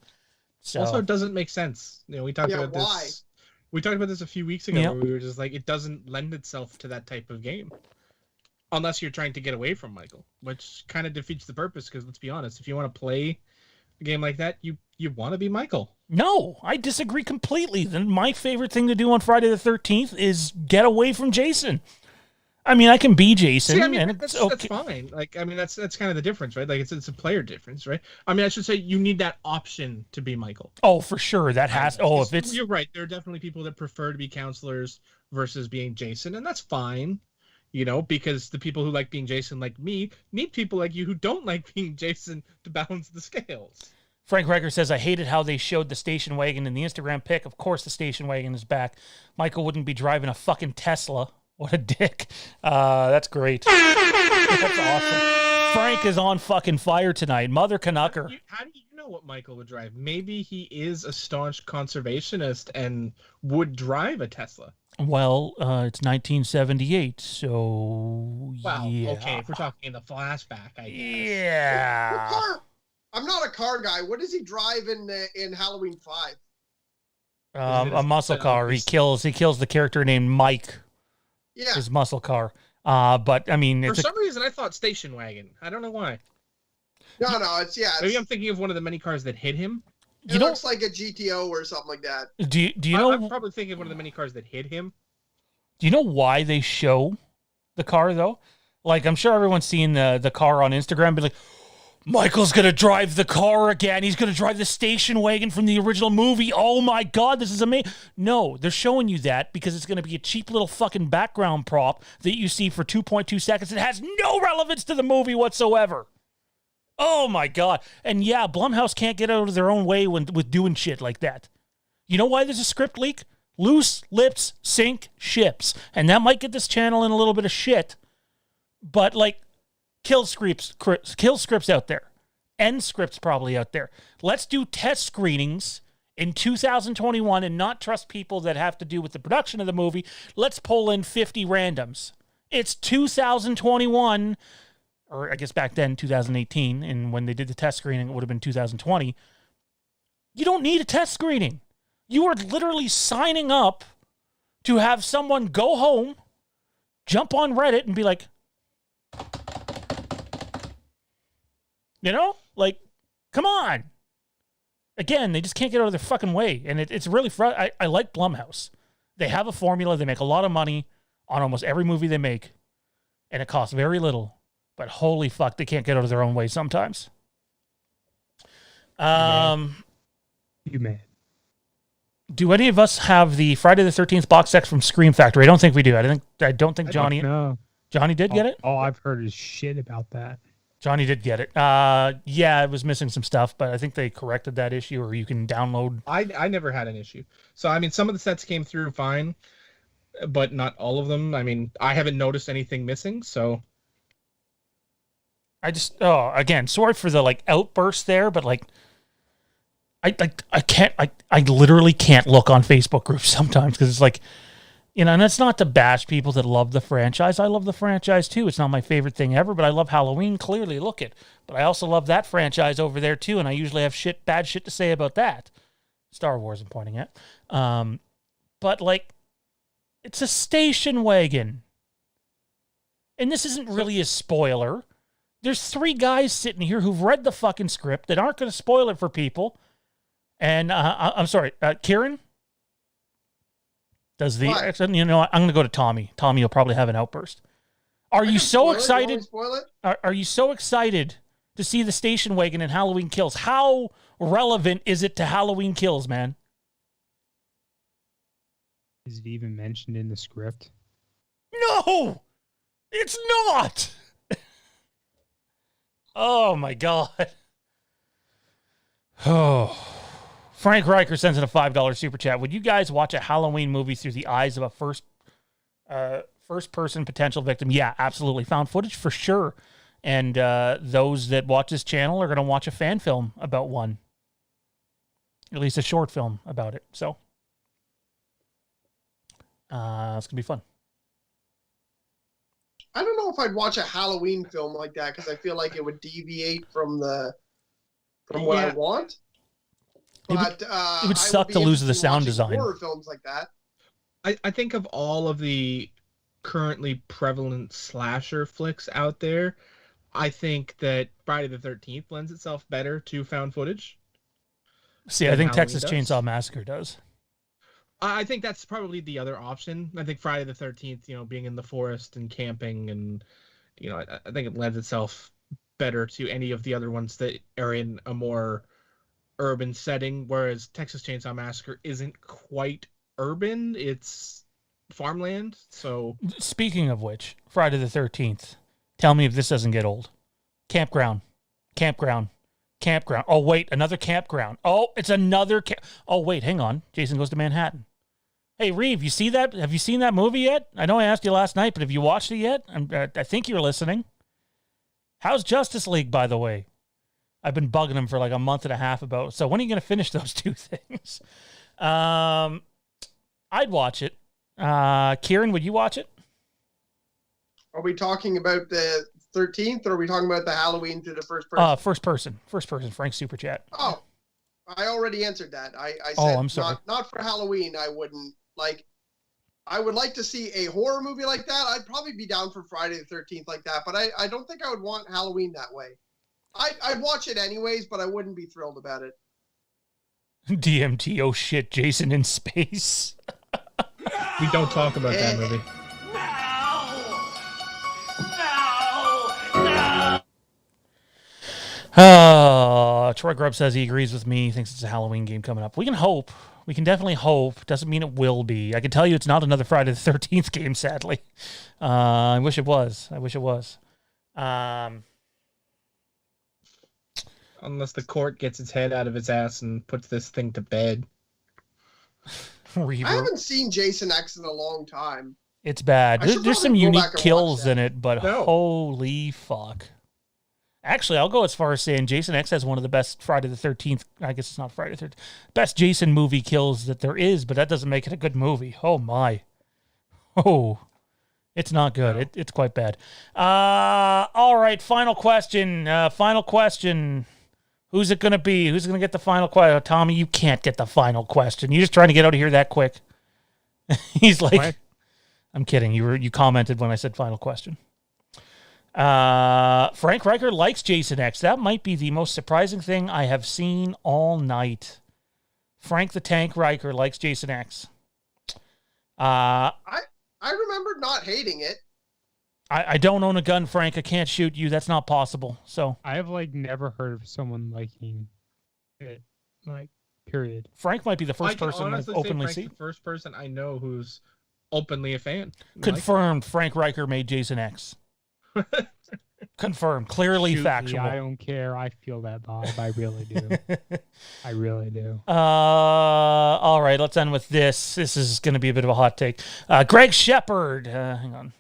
So. Also, it doesn't make sense. We talked about this. We talked about this a few weeks ago where we were just like, it doesn't lend itself to that type of game. Unless you're trying to get away from Michael, which kind of defeats the purpose, because let's be honest, if you want to play a game like that, you want to be Michael. No, I disagree completely. Then my favorite thing to do on Friday the 13th is get away from Jason. I mean, I can be Jason, and that's fine. Like, I mean, that's kind of the difference, right? Like, it's a player difference, right? I mean, I should say you need that option to be Michael. Oh, for sure, that has. If it's you're right, there are definitely people that prefer to be counselors versus being Jason, and that's fine. Because the people who like being Jason, like me, need people like you who don't like being Jason to balance the scales. Frank Riker says, I hated how they showed the station wagon in the Instagram pic. Of course the station wagon is back. Michael wouldn't be driving a fucking Tesla. What a dick. That's great. That's awesome. Frank is on fucking fire tonight. Mother Canucker. How do you know what Michael would drive? Maybe he is a staunch conservationist and would drive a Tesla. Well, it's 1978, so well, yeah. Okay, if we're talking in the flashback, I guess. Yeah. What car? I'm not a car guy. What does he drive in Halloween 5? A muscle car. He kills the character named Mike. Yeah. His muscle car. But I mean, for some reason I thought station wagon. I don't know why. No, it's maybe I'm thinking of one of the many cars that hit him. It looks like a GTO or something like that. Do you know? I'm probably thinking of one of the many cars that hit him. Do you know why they show the car though? Like, I'm sure everyone's seen the car on Instagram, but like, Michael's gonna drive the car again. He's gonna drive the station wagon from the original movie. Oh my God, this is amazing. No, they're showing you that because it's gonna be a cheap little fucking background prop that you see for 2.2 seconds. It has no relevance to the movie whatsoever. Oh my God. And yeah, Blumhouse can't get out of their own way with doing shit like that. You know why there's a script leak? Loose lips sink ships. And that might get this channel in a little bit of shit. But like, kill scripts out there. End scripts probably out there. Let's do test screenings in 2021 and not trust people that have to do with the production of the movie. Let's pull in 50 randoms. It's 2021. Or I guess back then, 2018, and when they did the test screening, it would have been 2020. You don't need a test screening. You are literally signing up to have someone go home, jump on Reddit, and be like, like, come on. Again, they just can't get out of their fucking way, and it's really I like Blumhouse. They have a formula. They make a lot of money on almost every movie they make, and it costs very little. But holy fuck, they can't get out of their own way sometimes. You mad? Do any of us have the Friday the 13th box set from Scream Factory? I don't think we do. I don't think Johnny. No. Johnny did get it. All I've heard is shit about that. Johnny did get it. Yeah, it was missing some stuff, but I think they corrected that issue, or you can download. I never had an issue. So I mean, some of the sets came through fine, but not all of them. I mean, I haven't noticed anything missing, so. Again, sorry for the like outburst there, but like, I literally can't look on Facebook groups sometimes because it's like, and it's not to bash people that love the franchise. I love the franchise too. It's not my favorite thing ever, but I love Halloween. Clearly, look it. But I also love that franchise over there too, and I usually have bad shit to say about that. Star Wars, I'm pointing at. But like, it's a station wagon, and this isn't really a spoiler. There's 3 guys sitting here who've read the fucking script that aren't going to spoil it for people. And I'm sorry, Kieron does the. Actually, I'm going to go to Tommy. Tommy will probably have an outburst. Are you so excited? Are you so excited to see the station wagon in Halloween Kills? How relevant is it to Halloween Kills, man? Is it even mentioned in the script? No, it's not. Oh, my God. Oh. Frank Riker sends in a $5 super chat. Would you guys watch a Halloween movie through the eyes of a first-person potential victim? Yeah, absolutely. Found footage for sure. And those that watch this channel are going to watch a fan film about one. At least a short film about it. So, it's going to be fun. I don't know if I'd watch a Halloween film like that because I feel like it would deviate from what I want. But it would suck to lose the sound design. Horror films like that. I think of all of the currently prevalent slasher flicks out there, I think that Friday the 13th lends itself better to found footage. See, I think Texas Chainsaw Massacre does. I think that's probably the other option. I think Friday the 13th, being in the forest and camping and, I think it lends itself better to any of the other ones that are in a more urban setting, whereas Texas Chainsaw Massacre isn't quite urban. It's farmland. So speaking of which, Friday the 13th, tell me if this doesn't get old. Campground. Oh, wait, another campground. Oh, it's another oh, wait, hang on. Jason Goes to Manhattan. Hey, Reeve, you see that? Have you seen that movie yet? I know I asked you last night, but have you watched it yet? I think you're listening. How's Justice League, by the way? I've been bugging him for like a month and a half about. So when are you going to finish those two things? I'd watch it. Kieron, would you watch it? Are we talking about the 13th, or are we talking about the Halloween to the first person? First person. Frank's super chat. Oh, I already answered that. I said, I'm sorry. Not for Halloween. I wouldn't like. I would like to see a horror movie like that. I'd probably be down for Friday the 13th like that, but I don't think I would want Halloween that way. I'd watch it anyways, but I wouldn't be thrilled about it. DMT, oh shit, Jason in space. We don't talk about that movie. Troy Grubb says he agrees with me. He thinks it's a Halloween game coming up. We can hope. We can definitely hope. Doesn't mean it will be. I can tell you it's not another Friday the 13th game, sadly. I wish it was. Unless the court gets its head out of its ass and puts this thing to bed. I haven't seen Jason X in a long time. It's bad. There's some unique kills in it, but No. Holy fuck. Actually, I'll go as far as saying Jason X has one of the best Friday the 13th, I guess it's not Friday the 13th, best Jason movie kills that there is, but that doesn't make it a good movie. Oh, my. Oh, it's not good. No. It's quite bad. All right, final question. Who's it going to be? Who's going to get the final question? Tommy, you can't get the final question. You're just trying to get out of here that quick. He's like, what? I'm kidding. You commented when I said final question. Frank Riker likes Jason X. That might be the most surprising thing I have seen all night. Frank the Tank Riker likes Jason X. I remember not hating it. I don't own a gun, Frank. I can't shoot you. That's not possible. So I have never heard of someone liking it. Period. Frank might be the first person I've openly seen. The first person I know who's openly a fan. Confirmed. Frank Riker made Jason X. Confirmed. Clearly factual. I don't care. I feel that vibe. I really do. I really do. All right. Let's end with this. This is going to be a bit of a hot take. Greg Shepard. Hang on.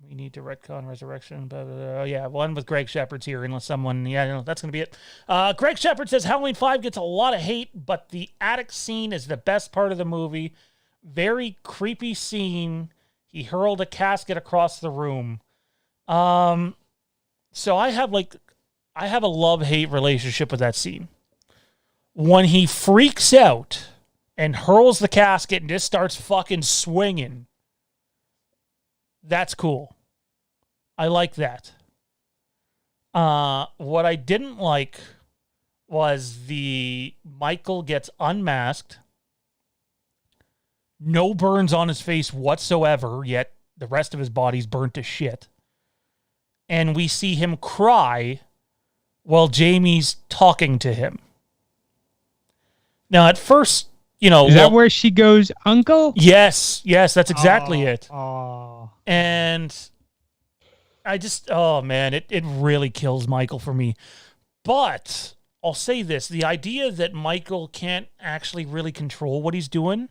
We need to retcon Resurrection. But yeah, we'll end with Greg Shepard's here unless someone... Yeah, no, that's going to be it. Greg Shepard says Halloween 5 gets a lot of hate, but the attic scene is the best part of the movie. Very creepy scene. He hurled a casket across the room. So I have a love-hate relationship with that scene. When he freaks out and hurls the casket and just starts fucking swinging, that's cool. I like that. What I didn't like was the Michael gets unmasked, no burns on his face whatsoever, yet the rest of his body's burnt to shit. And we see him cry while Jamie's talking to him. Now, at first, Is that where she goes, Uncle? Yes, that's exactly it. Oh. And I just, oh man, it really kills Michael for me. But I'll say this, the idea that Michael can't actually really control what he's doing,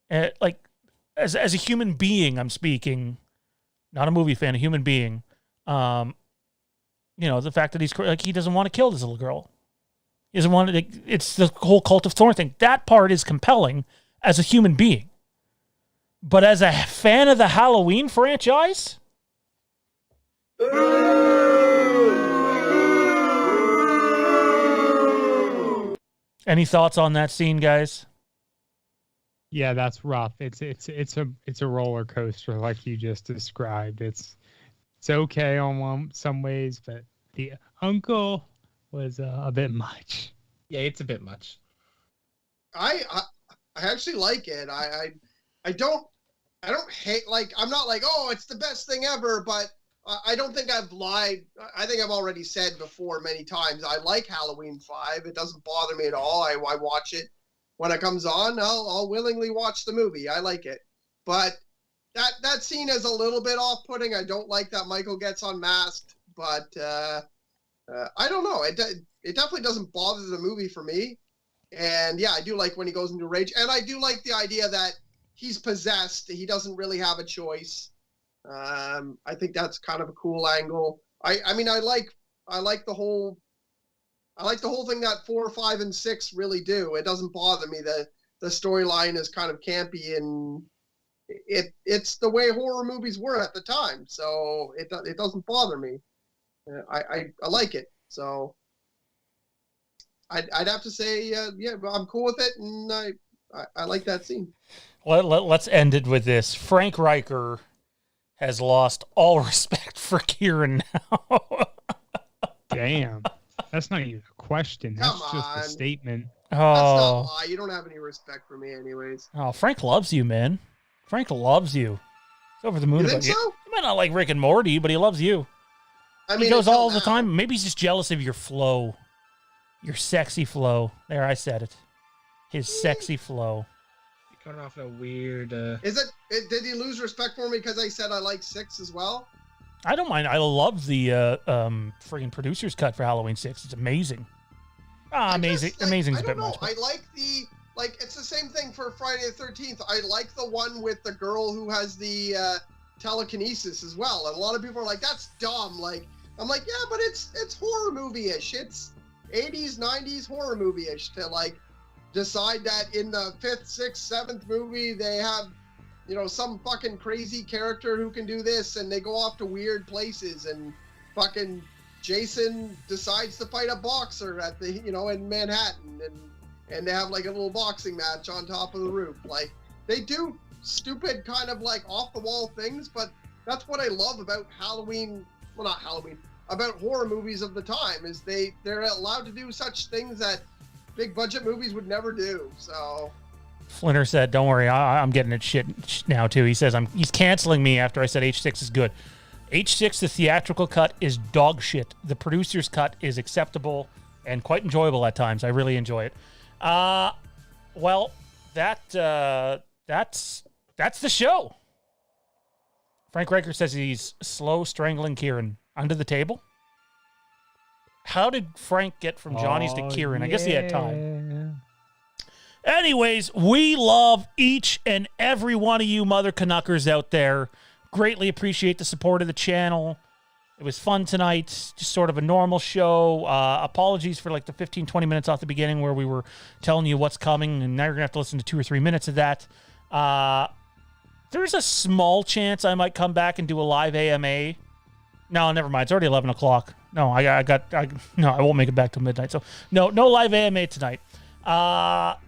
as a human being, I'm speaking, not a movie fan, a human being, You know, the fact that he doesn't want to kill this little girl. He doesn't want to. It's the whole Cult of Thorn thing. That part is compelling as a human being. But as a fan of the Halloween franchise, any thoughts on that scene, guys? Yeah, that's rough. It's a roller coaster like you just described. It's okay on some ways, but the uncle was a bit much. Yeah, it's a bit much. I actually like it. I don't hate, like, I'm not like, oh, it's the best thing ever, but I don't think I've lied. I think I've already said before many times, I like Halloween 5. It doesn't bother me at all. I watch it when it comes on. I'll willingly watch the movie. I like it. But that scene is a little bit off-putting. I don't like that Michael gets unmasked, but I don't know. It definitely doesn't bother the movie for me. And yeah, I do like when he goes into rage. And I do like the idea that he's possessed. He doesn't really have a choice. I think that's kind of a cool angle. I mean, I like the whole thing that 4, 5, and 6 really do. It doesn't bother me. The storyline is kind of campy, and it's the way horror movies were at the time. So it doesn't bother me. I like it. So I'd have to say, yeah, I'm cool with it, and I like that scene. Let's end it with this. Frank Riker has lost all respect for Kieron now. Damn. That's not even a question. That's Come just on. a statement. That's not a Oh, lie. You don't have any respect for me anyways. Frank loves you, man. Frank loves you. He's over the moon You about think you. so? He might not like Rick and Morty, but he loves you. I He mean, goes until all the now. time. Maybe he's just jealous of your flow. Your sexy flow. There, I said it. His sexy flow. You're coming off in a weird. Did he lose respect for me because I said I like 6 as well? I don't mind. I love the friggin' producer's cut for Halloween 6. It's amazing. Amazing. Amazing's I a don't bit know. much. I like it's the same thing for Friday the 13th. I like the one with the girl who has the telekinesis as well. And a lot of people are like, that's dumb. Like, I'm like, yeah, but it's horror movie-ish. It's 80s, 90s horror movie-ish to like decide that in the 5th, 6th, 7th movie they have, you know, some fucking crazy character who can do this, and they go off to weird places, and fucking Jason decides to fight a boxer at the, you know, in Manhattan, and they have like a little boxing match on top of the roof. Like, they do stupid kind of like off the wall things, but that's what I love about Halloween. Well, not Halloween, about horror movies of the time, is they're allowed to do such things that big budget movies would never do. So Flinter said, "Don't worry, I'm getting it shit now too." He says, he's canceling me after I said H6 is good. H6, the theatrical cut, is dog shit. The producer's cut is acceptable and quite enjoyable at times. I really enjoy it. Well, that's the show. Frank Riker says he's slow strangling Kieron under the table. How did Frank get from Johnny's to Kieron? I guess he had time. Anyways, we love each and every one of you mother Canuckers out there. Greatly appreciate the support of the channel. It was fun tonight. Just sort of a normal show. Apologies for like the 15, 20 minutes off the beginning where we were telling you what's coming, and now you're going to have to listen to 2 or 3 minutes of that. There's a small chance I might come back and do a live AMA. No, never mind. It's already 11 o'clock. No, I won't make it back till midnight. So no live AMA tonight.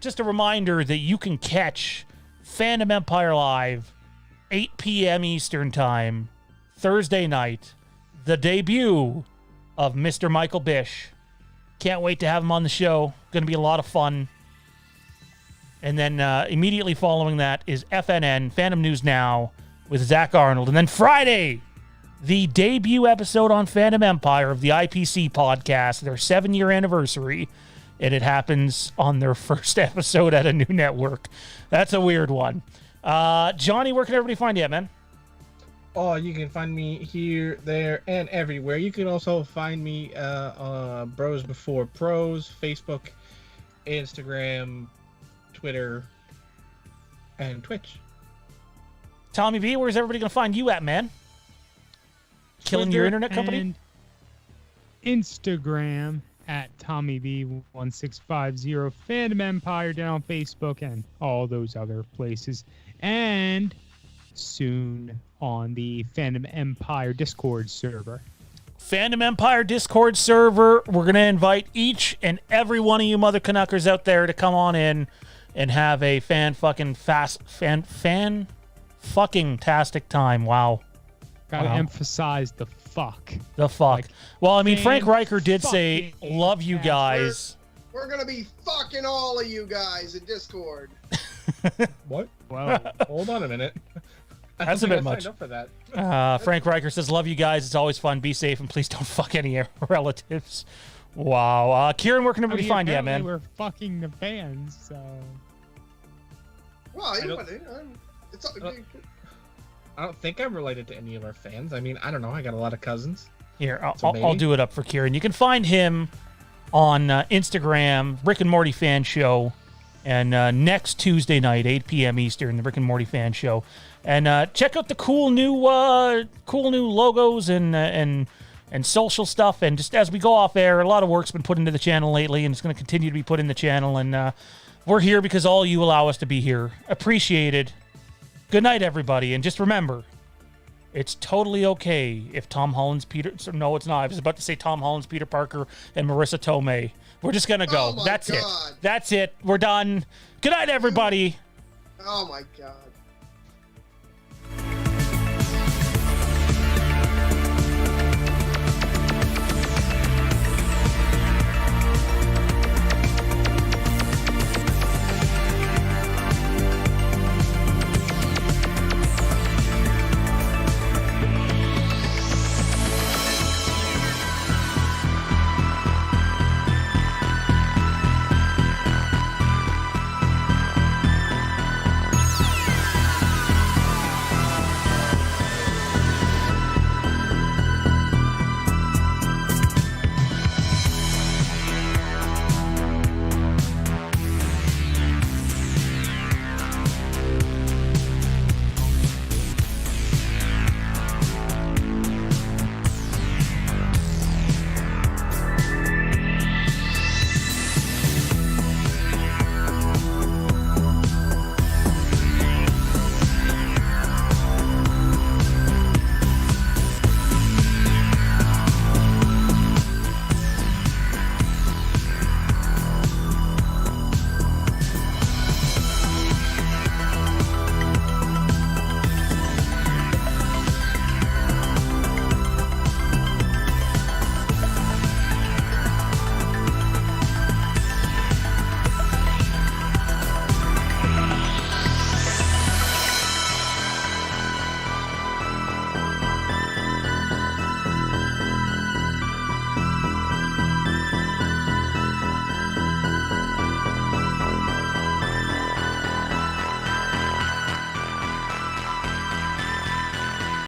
Just a reminder that you can catch Fandom Empire Live 8 p.m. Eastern Time, Thursday night, the debut of Mr. Michael Bish. Can't wait to have him on the show. Going to be a lot of fun. And then immediately following that is FNN, Fandom News Now, with Zach Arnold. And then Friday, the debut episode on Fandom Empire of the IPC Podcast, their 7-year anniversary. And it happens on their first episode at a new network. That's a weird one. Johnny, where can everybody find you at, man? Oh, you can find me here, there, and everywhere. You can also find me on Bros Before Pros, Facebook, Instagram, Twitter, and Twitch. Tommy B, where's everybody going to find you at, man? Killing your Twitter internet company? and Instagram at TommyV1650, Fandom Empire down on Facebook, and all those other places. And soon on the Fandom Empire Discord server. Fandom Empire Discord server. We're going to invite each and every one of you mother Canuckers out there to come on in and have a fan fucking tastic time. Wow. Gotta emphasize the fuck. The fuck. Like, well, I mean, Frank Riker did say, fucking love you guys. We're going to be fucking all of you guys in Discord. What? Wow. Hold on a minute. That's a bit much. Up for that. Frank Riker says, love you guys. It's always fun. Be safe and please don't fuck any of your relatives. Wow. Kieron, where can everybody find you, man? We're fucking the fans, so. Well, I don't think I'm related to any of our fans. I mean, I don't know. I got a lot of cousins. Here, So I'll do it up for Kieran. You can find him on Instagram, Rick and Morty Fan Show, and next Tuesday night, 8 p.m. Eastern, the Rick and Morty Fan Show. And check out the cool new logos and social stuff. And just as we go off air, a lot of work's been put into the channel lately, and it's going to continue to be put in the channel. And we're here because all you allow us to be here. Appreciated. Good night, everybody. And just remember, it's totally okay if Tom Holland's Peter... No, it's not. I was about to say Tom Holland's Peter Parker and Marissa Tomei. We're just going to go. Oh my That's God. it. That's it. We're done. Good night, everybody. Oh, my God.